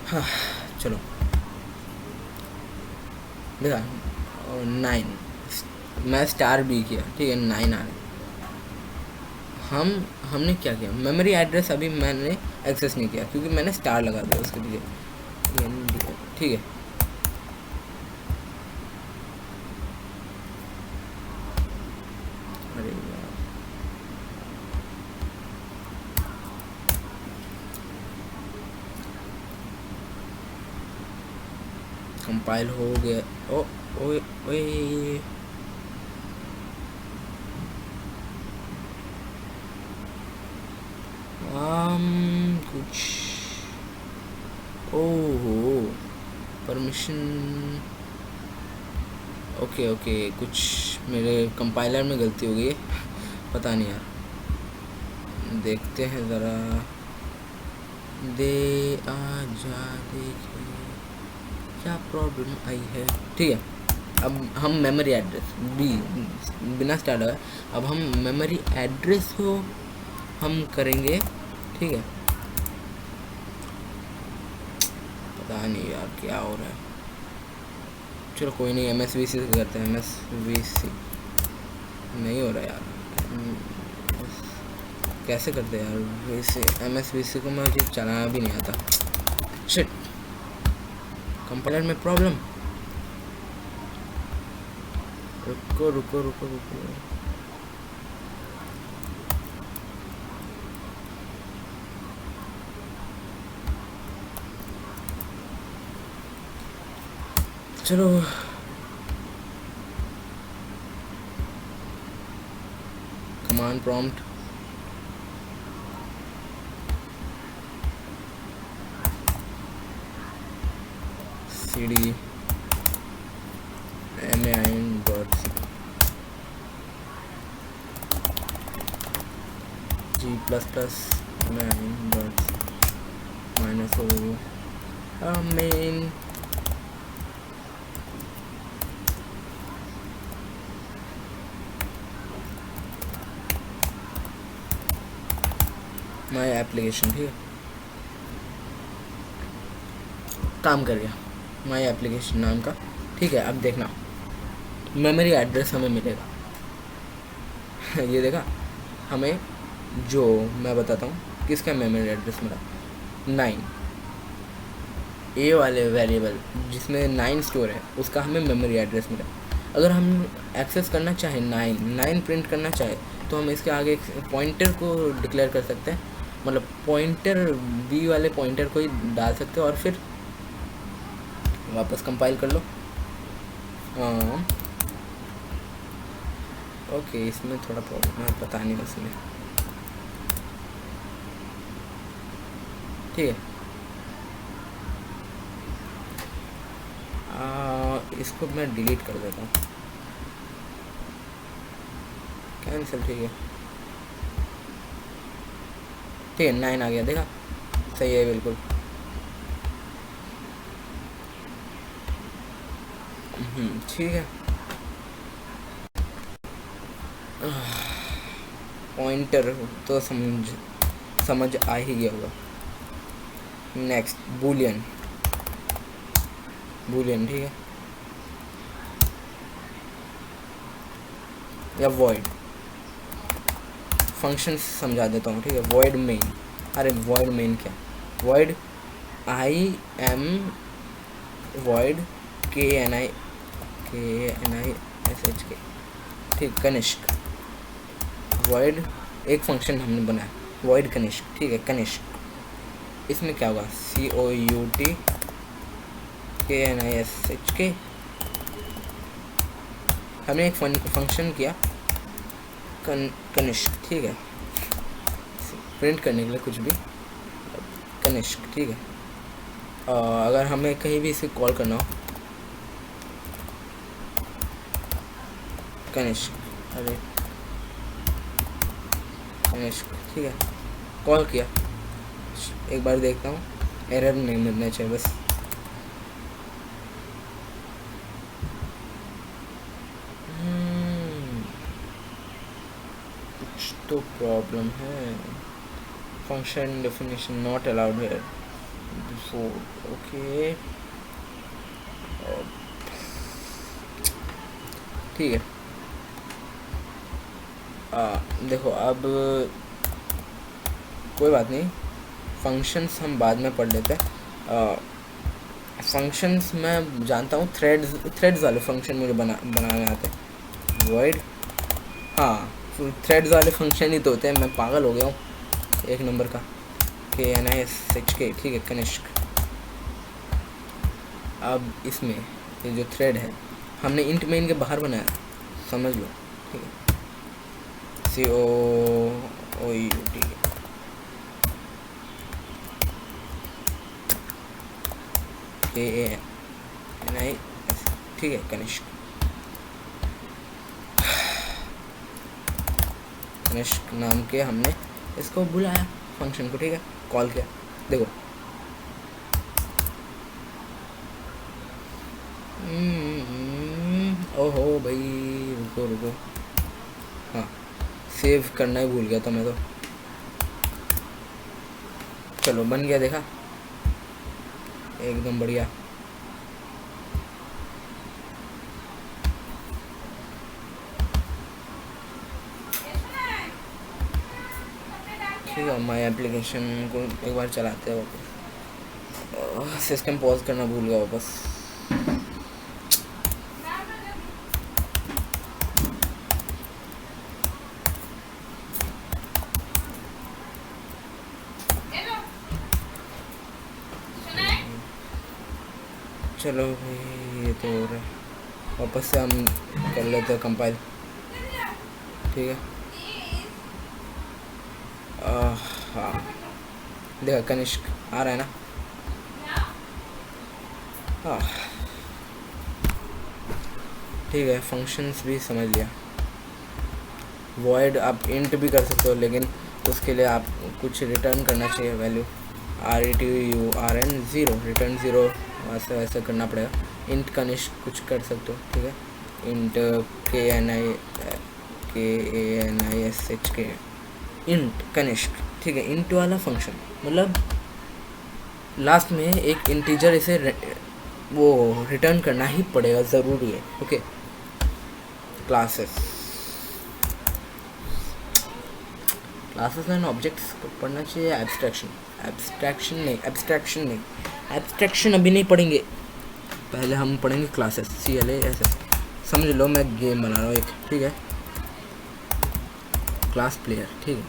हाँ चलो देखा 9, मैं स्टार बी किया, ठीक है, 9 आ रहे। हमने क्या किया, मेमोरी एड्रेस अभी मैंने एक्सेस नहीं किया क्योंकि मैंने स्टार लगा दिया उसके लिए, ठीक है। अरे यार कंपाइल हो गया, ओ ओए ओए कुछ ओहो, परमिशन, ओके ओके, कुछ मेरे कंपाइलर में गलती हो गई है, पता नहीं यार, देखते हैं ज़रा। दे आ जा देखे क्या प्रॉब्लम आई है। ठीक है, अब हम मेमोरी एड्रेस भी बिना स्टार्ट हुआ, अब हम मेमोरी एड्रेस को हम करेंगे। ठीक है, पता नहीं यार क्या हो रहा है, चलो कोई नहीं, MSVC से करते हैं। MSVC नहीं हो रहा यार, कैसे करते हैं यार वैसे। MSVC को मुझे चलाना भी नहीं आता। शिट, कंपाइलर में प्रॉब्लम। रुको रुको रुको रुको, चलो command prompt, cd main.c g++ main.c -o main my application. ठीक है, काम कर गया माई एप्लीकेशन नाम का। ठीक है, अब देखना मेमोरी एड्रेस हमें मिलेगा। ये देखा, हमें जो मैं बताता हूँ किसका मेमोरी एड्रेस मिला, 9, ए वाले वेरिएबल जिसमें 9 स्टोर है उसका हमें मेमोरी एड्रेस मिला। अगर हम एक्सेस करना चाहें 9 प्रिंट करना चाहे तो हम इसके आगे एक पॉइंटर को डिक्लेयर कर सकते हैं, मतलब पॉइंटर बी वाले पॉइंटर को ही डाल सकते हो और फिर वापस कंपाइल कर लो। ओके, इसमें थोड़ा प्रॉब्लम है, पता नहीं उसमें। ठीक है, इसको मैं डिलीट कर देता हूँ, कैंसिल। ठीक है, ठीक है, 9 आ गया, देखा सही है बिल्कुल। ठीक है, पॉइंटर तो समझ आ ही गया होगा। नेक्स्ट बूलियन, ठीक है, या वॉइड फंक्शन समझा देता हूँ। ठीक है, वॉइड मेन, अरे वॉइड मेन क्या, void IM void KNI SHK। ठीक, कनिष्क वॉइड एक फंक्शन हमने बनाया, वॉइड कनिष्क। ठीक है, कनिष्क इसमें क्या होगा, COUT KNI SHK। हमने एक फंक्शन किया कनिष्क। ठीक है, प्रिंट करने के लिए कुछ भी कनिष्क। ठीक है, अगर हमें कहीं भी इसे कॉल करना हो, कनिष्क, अरे कनिष्क। ठीक है, कॉल किया, एक बार देखता हूँ, एरर नहीं मिलना चाहिए बस। कुछ तो प्रॉब्लम है, फंक्शन डेफिनेशन नॉट अलाउड है बिफोर। ओके, ठीक है, देखो अब कोई बात नहीं, फंक्शंस हम बाद में पढ़ लेते हैं। फंक्शंस मैं जानता हूँ, थ्रेड्स वाले फंक्शन मुझे बनाने आते हैं। वॉइड, हाँ, थ्रेड्स वाले फंक्शन ही तो होते हैं, मैं पागल हो गया हूँ एक नंबर का। KNI SHK। ठीक है, कनिष्क। अब इसमें ये जो थ्रेड है हमने इंट मेन के बाहर बनाया, समझ लो। ठीक है, COUT KANI, ठीक है, कनिष्क। कनिष्क नाम के हमने इसको बुलाया फंक्शन को, ठीक है, कॉल किया। देखो ओहो भाई, रुको रुको, हाँ सेव करना ही भूल गया था मैं तो। चलो बन गया, देखा, एकदम बढ़िया। ठीक है, माय एप्लीकेशन को एक बार चलाते हैं वापस। सिस्टम पॉज करना भूल गया वापस। चलो भाई, ये तो हो रहा है, वापस से हम कर लेते हैं कंपाइल, ठीक है। हाँ देखा, कनिष्क आ रहा है ना। हाँ ठीक है, फंक्शंस भी समझ लिया। वॉइड आप इंट भी कर सकते हो, लेकिन उसके लिए आप कुछ रिटर्न करना चाहिए वैल्यू, RETURN 0, रिटर्न 0, वैसे वैसे करना पड़ेगा। इंट कनिष्क कुछ कर सकते हो, ठीक है, इंट KANISHK, इंट कनिष्क, ठीक है। इंट वाला फंक्शन मतलब लास्ट में एक इंटीजर इसे वो रिटर्न करना ही पड़ेगा, ज़रूरी है, ओके। क्लासेस एंड ऑब्जेक्ट्स को पढ़ना चाहिए। एब्स्ट्रैक्शन अभी नहीं पढ़ेंगे, पहले हम पढ़ेंगे क्लासेस, CLASS। समझ लो मैं गेम बना रहा हूँ एक, ठीक है, क्लास प्लेयर, ठीक है,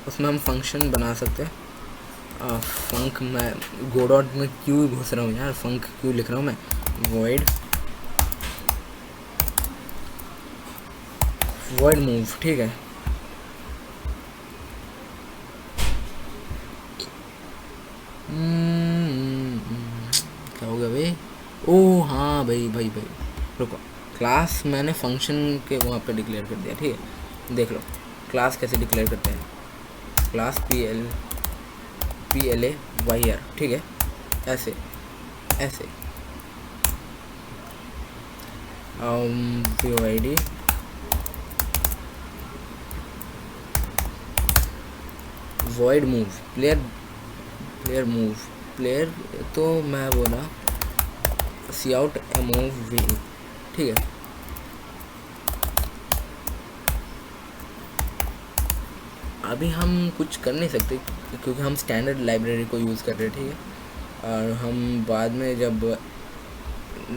उसमें हम फंक्शन बना सकते हैं। फंक, मैं गोडॉट में क्यों घुस रहा हूँ यार, फंक क्यों लिख रहा हूँ मैं। वॉइड मूव, ठीक है। क्या हो गया भाई? ओ हाँ भाई, रुको, क्लास मैंने फंक्शन के वहाँ पे डिक्लेयर कर दिया, ठीक है। देख लो क्लास कैसे डिक्लेयर करते हैं। क्लास PLAYR, ठीक है, ऐसे POID void move, player move, player तो मैं बोला cout move, ठीक है। अभी हम कुछ कर नहीं सकते क्योंकि हम स्टैंडर्ड लाइब्रेरी को यूज़ कर रहे हैं, ठीक है, और हम बाद में जब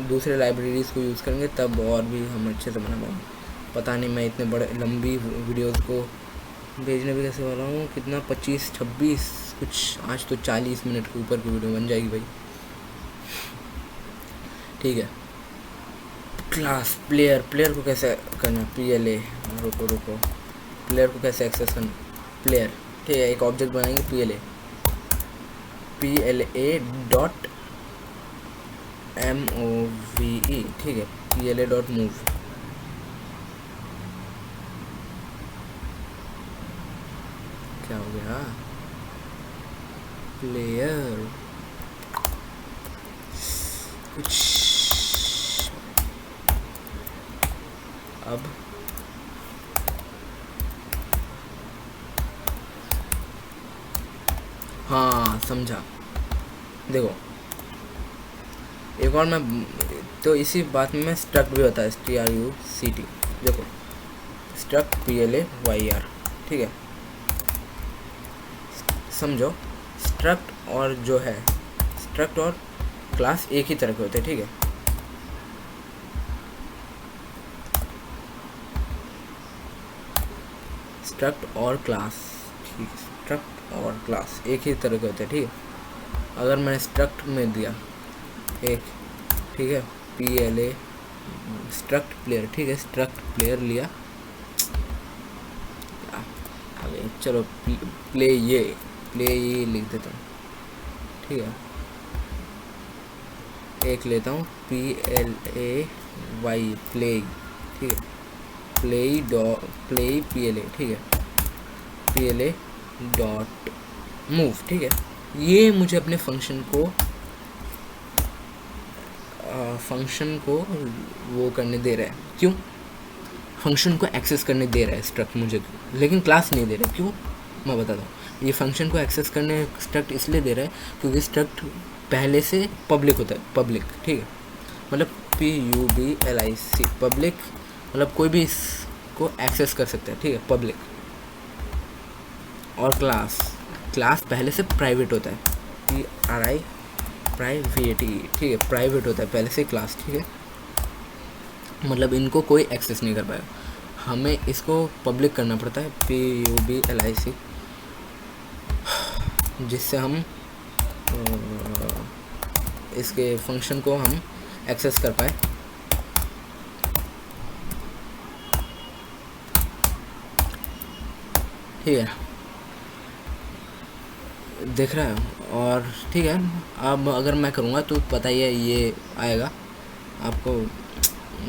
दूसरे लाइब्रेरीज़ को यूज़ करेंगे तब और भी हम अच्छे से बना पाएंगे। पता नहीं मैं इतने बड़े लंबी वीडियोस को भेजने भी कैसे वाला हूँ, कितना 25-26 कुछ, आज तो 40 मिनट के ऊपर की वीडियो बन जाएगी भाई, ठीक है। क्लास प्लेयर को कैसे करना, PLA, रुको, प्लेयर को कैसे एक्सेस करना, प्लेयर, ठीक है, एक ऑब्जेक्ट बनाएंगे PLA.move, ठीक है, PLA.move, क्या हो गया, प्लेयर कुछ, अब हाँ समझा। देखो एक और मैं तो इसी बात में स्ट्रक्ट भी होता है, STRUCT, देखो स्ट्रक्ट PLAYR, ठीक है, समझो। स्ट्रक्ट और जो है, स्ट्रक्ट और क्लास एक ही तरह के होते हैं, ठीक है। स्ट्रक्ट और क्लास, ठीक, स्ट्रक्ट और क्लास एक ही तरह के होते हैं, ठीक है। अगर मैंने स्ट्रक्ट में दिया एक, ठीक है, PLA स्ट्रक्ट प्लेयर, ठीक है, स्ट्रक्ट प्लेयर लिया, चलो प्ले ये लिख देता हूँ, ठीक है, एक लेता हूँ PLAY प्ले, ठीक है, प्ले PLA, ठीक है, PLA डॉट मूव, ठीक है। ये मुझे अपने फंक्शन को वो करने दे रहा है, क्यों? फंक्शन को एक्सेस करने दे रहा है स्ट्रक्ट मुझे, लेकिन क्लास नहीं दे रहा है, क्यों? मैं बताता हूँ। ये फंक्शन को एक्सेस करने स्ट्रक्ट इसलिए दे रहा है क्योंकि स्ट्रक्ट पहले से पब्लिक होता है, पब्लिक, ठीक है, मतलब PUBLIC पब्लिक, मतलब कोई भी इसको एक्सेस कर सकता है, ठीक है, पब्लिक। और क्लास पहले से प्राइवेट होता है, PRI प्राइवेट, ठीक है, प्राइवेट होता है पहले से क्लास, ठीक है, मतलब इनको कोई एक्सेस नहीं कर पाएगा। हमें इसको पब्लिक करना पड़ता है, PUBLIC, जिससे हम इसके फंक्शन को हम एक्सेस कर पाए। ठीक है, देख रहा है। और ठीक है, अब अगर मैं करूँगा तो पता ही है ये आएगा आपको।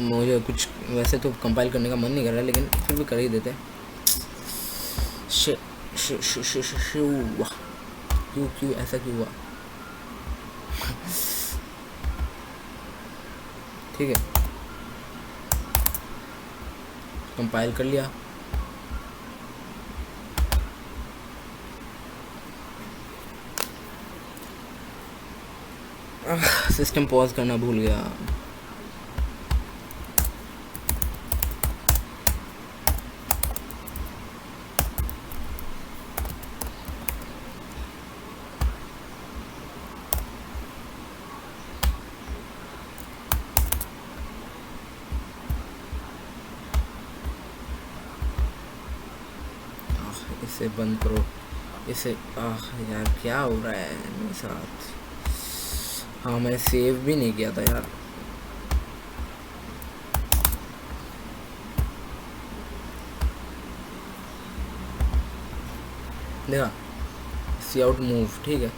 मुझे कुछ वैसे तो कंपाइल करने का मन नहीं कर रहा, लेकिन फिर भी कर ही देते हैं। क्यों ऐसा क्यों हुआ? ठीक है, कंपाइल कर लिया। सिस्टम पॉज करना भूल गया। इसे बंद करो, इसे यार क्या हो रहा है मेरे साथ? हाँ, मैं सेव भी नहीं किया था यार। देखा, सी आउट मूव, ठीक है।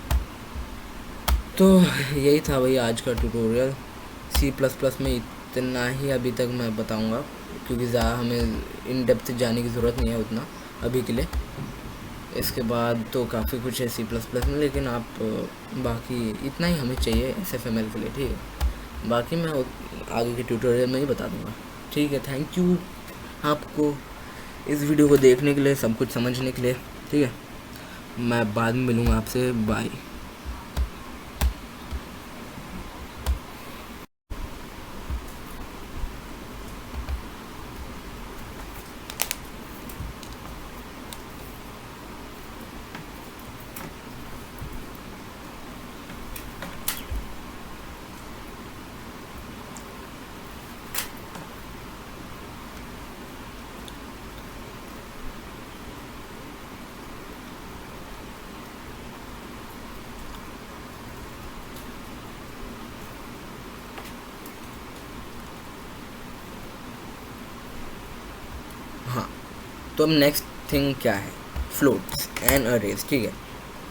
तो यही था भाई आज का ट्यूटोरियल। C++ में इतना ही अभी तक मैं बताऊंगा, क्योंकि ज़्यादा हमें इन डेप्थ जाने की ज़रूरत नहीं है उतना अभी के लिए। इसके बाद तो काफ़ी कुछ है C++ में, लेकिन आप बाकी इतना ही हमें चाहिए SFML के लिए, ठीक है। बाकी मैं आगे के ट्यूटोरियल में ही बता दूंगा, ठीक है। थैंक यू आपको इस वीडियो को देखने के लिए, सब कुछ समझने के लिए, ठीक है। मैं बाद में मिलूँगा आपसे, बाय। हाँ, तो अब नेक्स्ट थिंग क्या है? फ्लोट्स एंड अरेज, ठीक है।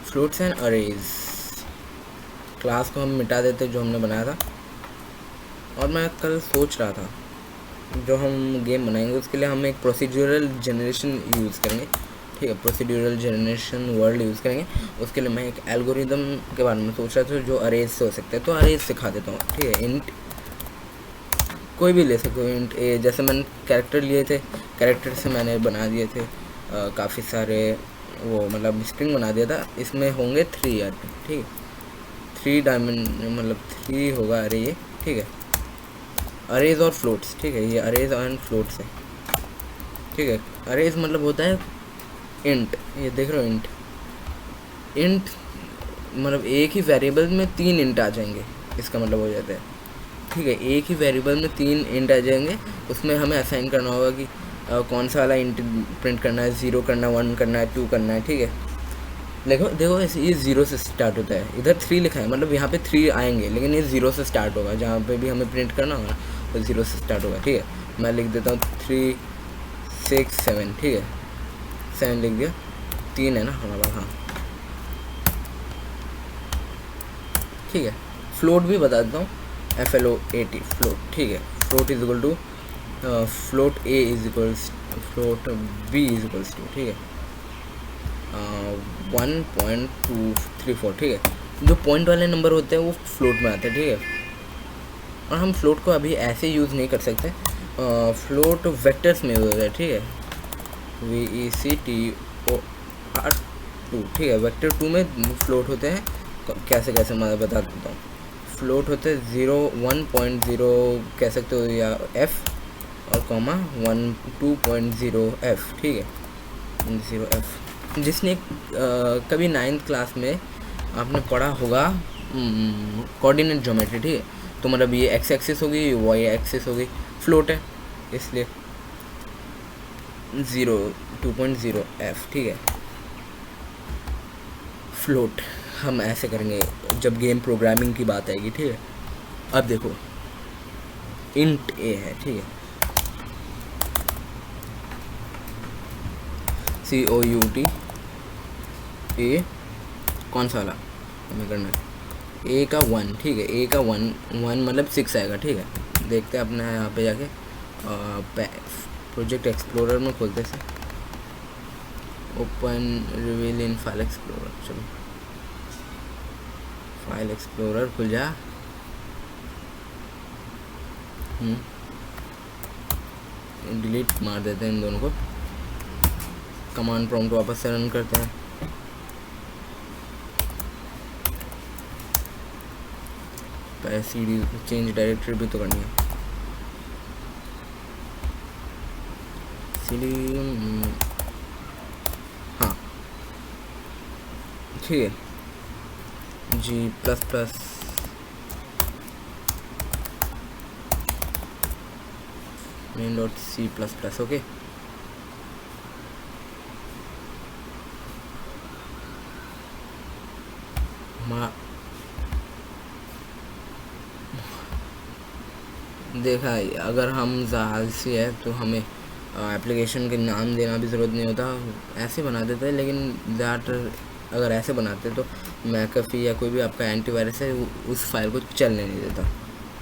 फ्लोट्स एंड अरेज क्लास को हम मिटा देते जो हमने बनाया था। और मैं कल सोच रहा था, जो हम गेम बनाएंगे उसके लिए हम एक प्रोसीड्यूरल जनरेशन यूज़ करेंगे, ठीक है। प्रोसीड्यूरल जनरेशन वर्ड यूज़ करेंगे। उसके लिए मैं एक एल्गोरिदम के बारे में सोच रहा था जो अरेज से हो सकता है, तो अरेज सिखा देता हूँ, ठीक है। इंट कोई भी ले सकते हो, इंट ए, जैसे मैंने कैरेक्टर लिए थे, कैरेक्टर से मैंने बना दिए थे काफ़ी सारे, वो मतलब स्ट्रिंग बना दिया था। इसमें होंगे 3 यार, ठीक है, 3 डायमेंशन, मतलब 3 होगा अरे ये, ठीक है। अरेज और फ्लोट्स, ठीक है, ये अरेज एंड फ्लोट्स है, ठीक है। अरेज मतलब होता है इंट, ये देख रहे हो, इंट मतलब एक ही वेरिएबल में 3 इंट आ जाएंगे, इसका मतलब हो जाता है, ठीक है। एक ही वेरिएबल में 3 इंट आ जाएंगे। उसमें हमें असाइन करना होगा कि कौन सा वाला इंट प्रिंट करना है, 0 करना है, 1 करना है, 2 करना है, ठीक है। देखो ऐसे ये 0 से स्टार्ट होता है, इधर 3 लिखा है, मतलब यहाँ पे 3 आएंगे, लेकिन ये 0 से स्टार्ट होगा। जहाँ पे भी हमें प्रिंट करना होगा तो 0 से स्टार्ट होगा, ठीक है। मैं लिख देता हूँ 3 6 7, ठीक है, 7 लिख दिया, 3 है ना हमारा, हाँ, ठीक है। फ्लोट भी बता देता हूँ, FLOAT फ्लोट, ठीक है। Float is equal to float A is equals float B is equals to, ठीक है 1.234, ठीक है। जो पॉइंट वाले नंबर होते हैं वो फ्लोट में आते हैं, ठीक है। और हम फ्लोट को अभी ऐसे यूज़ नहीं कर सकते, फ्लोट वेक्टर्स में यूज़ होता है, ठीक है VECTOR2, ठीक है। वेक्टर 2 में फ्लोट होते हैं, कैसे कैसे मैं बता देता हूँ। फ्लोट होते हैं 1.0 कह सकते हो या F और कॉमा 2.0F, ठीक है 0F। जिसने कभी 9th क्लास में आपने पढ़ा होगा कोऑर्डिनेट ज्योमेट्री, ठीक है। तो मतलब ये एक्स एक्सिस होगी, वाई एक्सिस होगी, फ्लोट है इसलिए 2.0F, ठीक है। फ्लोट हम ऐसे करेंगे जब गेम प्रोग्रामिंग की बात आएगी, ठीक है। अब देखो इंट ए है, ठीक है COUT ए, कौन सा वाला हमें करना है ए का 1, ठीक है। ए का 1 मतलब 6 आएगा, ठीक है। देखते हैं अपने यहाँ पे जाके प्रोजेक्ट एक्सप्लोरर में खोलते से open reveal in file explorer. चलो फाइल एक्सप्लोरर खुल जा। डिलीट मार देते हैं इन दोनों को, कमांड प्रॉम्प्ट वापस से रन करते हैं। पहले CD चेंज डायरेक्टरी भी तो करनी है। CD हाँ ठीक है G++ main.C++, ओके। देखा अगर हम आलसी है तो हमें एप्लीकेशन के नाम देना भी ज़रूरत नहीं होता, ऐसे बना देते हैं। लेकिन ज़्यादातर अगर ऐसे बनाते तो मैकअफी या कोई भी आपका एंटीवायरस है उस फाइल को चलने नहीं देता।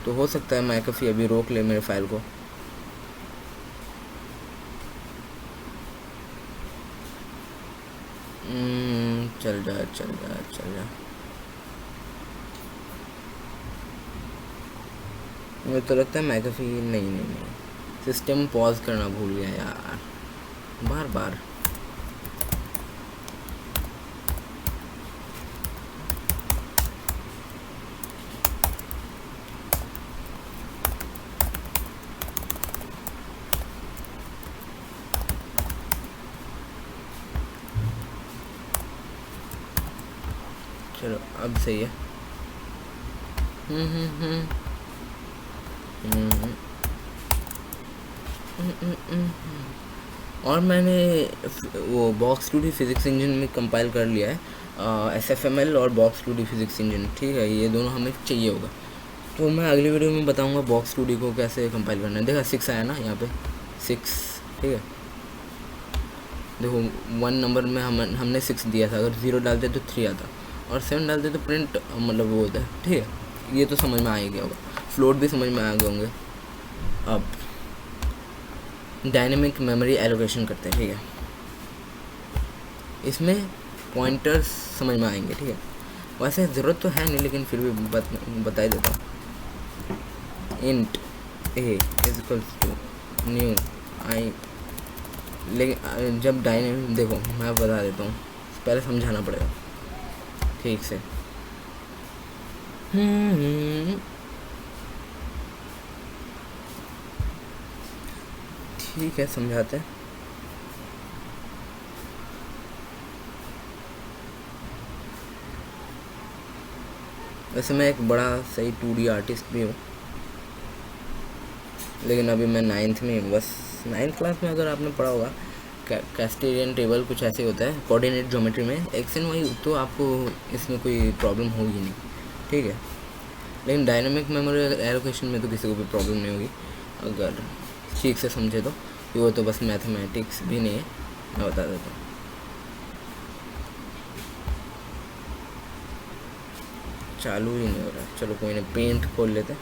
तो हो सकता है मैकअफी अभी रोक ले मेरे फाइल को। चल जा। मुझे तो लगता है मैकअफी नहीं सिस्टम पॉज करना भूल गया यार बार। चलो अब सही है। और मैंने वो बॉक्स 2D फिज़िक्स इंजन में कंपाइल कर लिया है SFML और बॉक्स 2D फिज़िक्स इंजन, ठीक है। ये दोनों हमें चाहिए होगा, तो मैं अगली वीडियो में बताऊंगा बॉक्स 2D को कैसे कंपाइल करना है। देखा 6 आया ना यहाँ पे 6, ठीक है। देखो 1 नंबर में हमने 6 दिया था, अगर 0 डालते तो 3 आता और 7 डालते तो प्रिंट मतलब वो होता है, ठीक है। ये तो समझ में आ ही गया होगा, फ्लोट भी समझ में आ गए होंगे। अब डायनेमिक मेमोरी एलोकेशन करते हैं, ठीक है। इसमें पॉइंटर्स समझ में आएंगे, ठीक है। वैसे ज़रूरत तो है नहीं लेकिन फिर भी बता ही देता हूँ। Int A is equals to new I, लेकिन जब डायनेमिक देखो मैं बता देता हूँ, पहले समझाना पड़ेगा ठीक से। ठीक है समझाते हैं। वैसे मैं एक बड़ा सही 2D आर्टिस्ट भी हूँ, लेकिन अभी मैं 9th में हूँ। बस 9th क्लास में अगर आपने पढ़ा होगा कैस्टेरियन टेबल कुछ ऐसे होता है कोऑर्डिनेट ज्योमेट्री में एक्स एंड वाई, तो आपको इसमें कोई प्रॉब्लम होगी नहीं, ठीक है। लेकिन डायनेमिक मेमोरी एलोकेशन में तो किसी को भी प्रॉब्लम नहीं होगी अगर ठीक से समझे तो। वो तो बस मैथमेटिक्स भी नहीं है, मैं बता देता हूँ। चालू ही नहीं हो रहा, चलो कोई नहीं, पेंट खोल लेते हैं।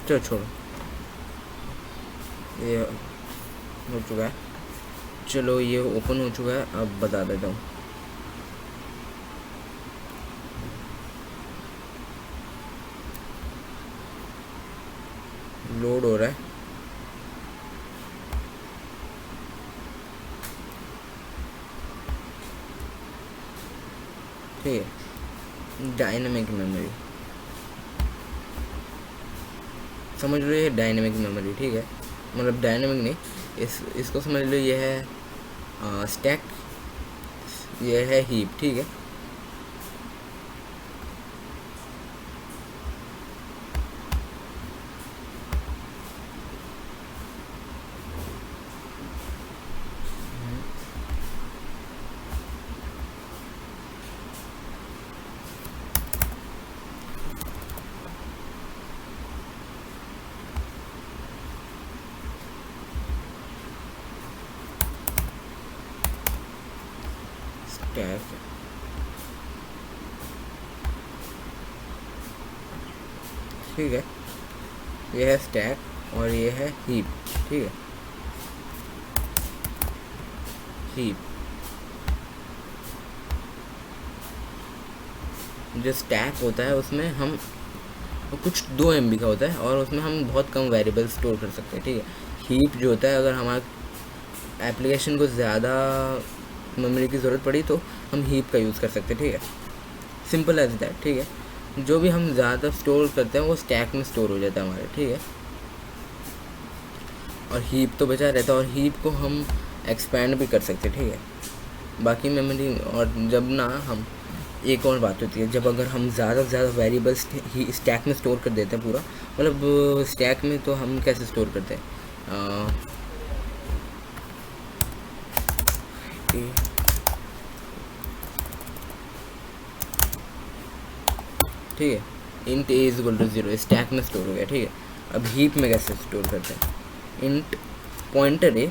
चलो छोड़ो, ये हो चुका है। चलो ये ओपन हो चुका है, अब बता देता हूँ। लोड हो रहा है, ठीक है। डायनेमिक मेमोरी समझ लो, ये डायनेमिक मेमोरी, ठीक है। मतलब डायनेमिक नहीं, इसको समझ लो, ये है स्टैक, ये है हीप, ठीक है। स्टैक, ठीक है। ये है स्टैक और ये है हीप, ठीक है। हीप जो स्टैक होता है उसमें हम कुछ 2 MB का होता है और उसमें हम बहुत कम वेरिएबल स्टोर कर सकते हैं, ठीक है। हीप जो होता है, अगर हमारे एप्लीकेशन को ज़्यादा मेमोरी की ज़रूरत पड़ी तो हम हीप का यूज़ कर सकते हैं, ठीक है। सिंपल एज दैट, ठीक है। जो भी हम ज़्यादा स्टोर करते हैं वो स्टैक में स्टोर हो जाता है हमारे, ठीक है। और हीप तो बचा रहता है और हीप को हम एक्सपेंड भी कर सकते हैं, ठीक है। बाकी मेमोरी, और जब ना हम, एक और बात होती है, जब अगर हम ज़्यादा से ज़्यादा वेरिएबल्स ही स्टैक में स्टोर कर देते हैं पूरा, मतलब स्टैक में तो हम कैसे स्टोर करते हैं, ठीक है। Int A is equal to 0 stack में स्टोर हो गया, ठीक है। अब हीप में कैसे स्टोर करते हैं, int pointer a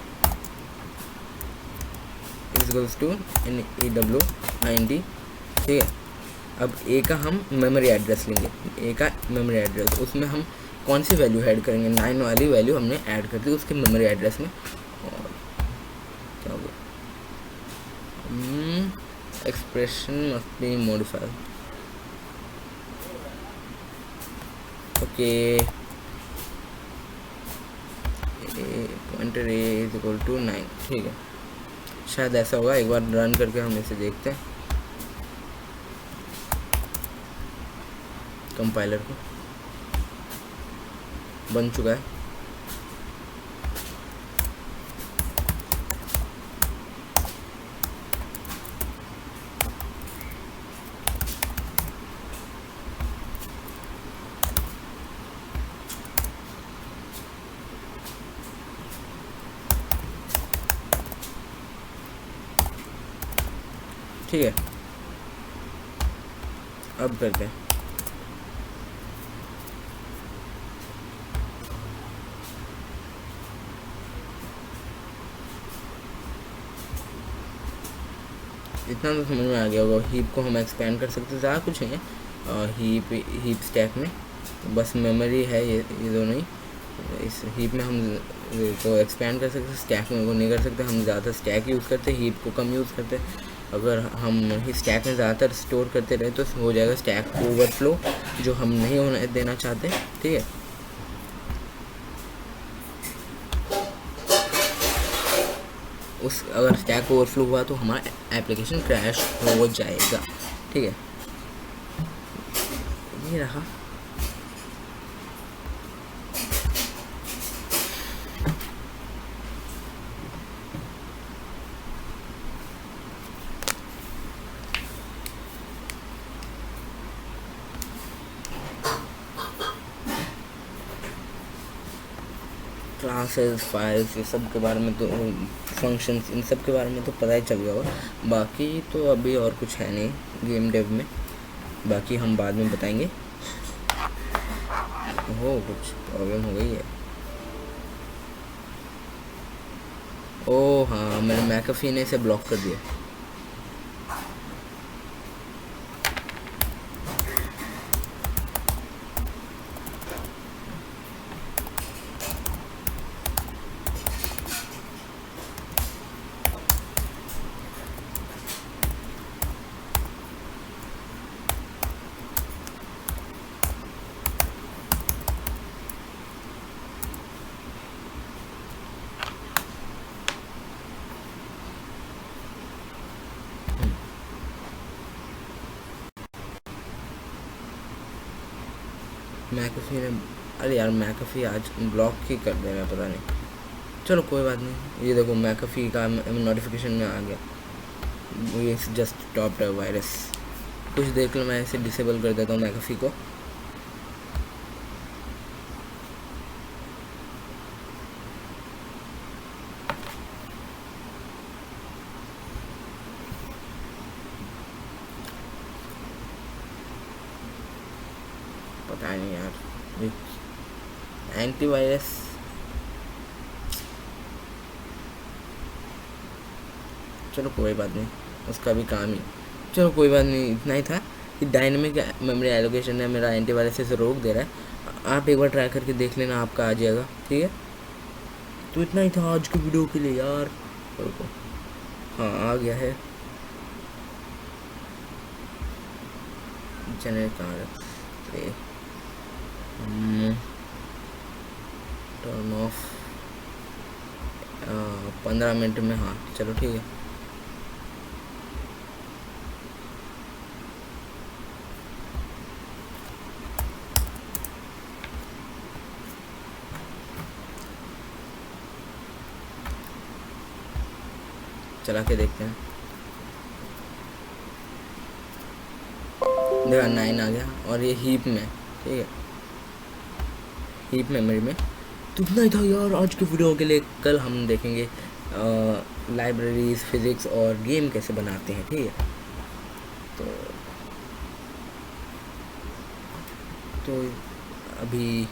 is equals to NEW90, ठीक है। अब ए का हम मेमोरी एड्रेस लेंगे, ए का मेमोरी एड्रेस, उसमें हम कौन सी वैल्यू ऐड करेंगे, 9 वाली वैल्यू हमने ऐड कर दी उसके मेमोरी एड्रेस में। और क्या हो गया, expression must be modified, okay. Pointer a is equal to 9, ठीक है। शायद ऐसा होगा, एक बार रन करके हम इसे देखते हैं कंपाइलर को। बन चुका है, ठीक है। अब करते हैं, इतना तो समझ में आ गया होगा। हीप को हम एक्सपेंड कर सकते हैं, ज़्यादा कुछ नहीं है। हीप स्टैक में तो बस मेमोरी है, ये दोनों ही। इस हीप में हम तो एक्सपेंड कर सकते हैं, स्टैक में वो नहीं कर सकते। हम ज़्यादा स्टैक यूज़ करते हैं, हीप को कम यूज़ करते हैं। अगर हम स्टैक में ज़्यादातर स्टोर करते रहे तो हो जाएगा स्टैक ओवरफ्लो, जो हम नहीं होने देना चाहते, ठीक है। अगर स्टैक ओवरफ्लो हुआ तो हमारा एप्लीकेशन क्रैश हो जाएगा, ठीक है। ये रहा, क्लासेस, फाइल्स, ये सब के बारे में तो, फंक्शंस, इन सब के बारे में तो पता ही चल गया होगा। बाकी तो अभी और कुछ है नहीं गेम डेव में, बाकी हम बाद में बताएंगे। हो कुछ प्रॉब्लम हो गई है, ओह हाँ, मैंने मैकफी ने इसे ब्लॉक कर दिया। मैकफी ने, अरे यार मैकफी आज ब्लॉक ही कर देना, पता नहीं, चलो कोई बात नहीं। ये देखो मैकफी का नोटिफिकेशन में आ गया, ये जस्ट टॉप वायरस। कुछ देख लो, मैं इसे डिसेबल कर देता हूँ मैकफी को। पता नहीं यार, एंटीवायरस चलो कोई बात नहीं, उसका भी काम ही, चलो कोई बात नहीं। इतना ही था कि डायनेमिक मेमोरी एलोकेशन है मेरा एंटीवायरस से रोक दे रहा है। आप एक बार ट्राई करके देख लेना, आपका आ जाएगा, ठीक है। तो इतना ही था आज की वीडियो के लिए यार। रुको, हाँ आ गया है। चैनल कहाँ है, टर्न ऑफ 15 मिनट में, हाँ चलो ठीक है। चला के देखते हैं। देखा 9 आ गया, और ये हीप में, ठीक है, हीप मेमोरी में। तो इतना ही था यार आज की वीडियो के लिए। कल हम देखेंगे लाइब्रेरीज, फिज़िक्स और गेम कैसे बनाते हैं, ठीक है। तो अभी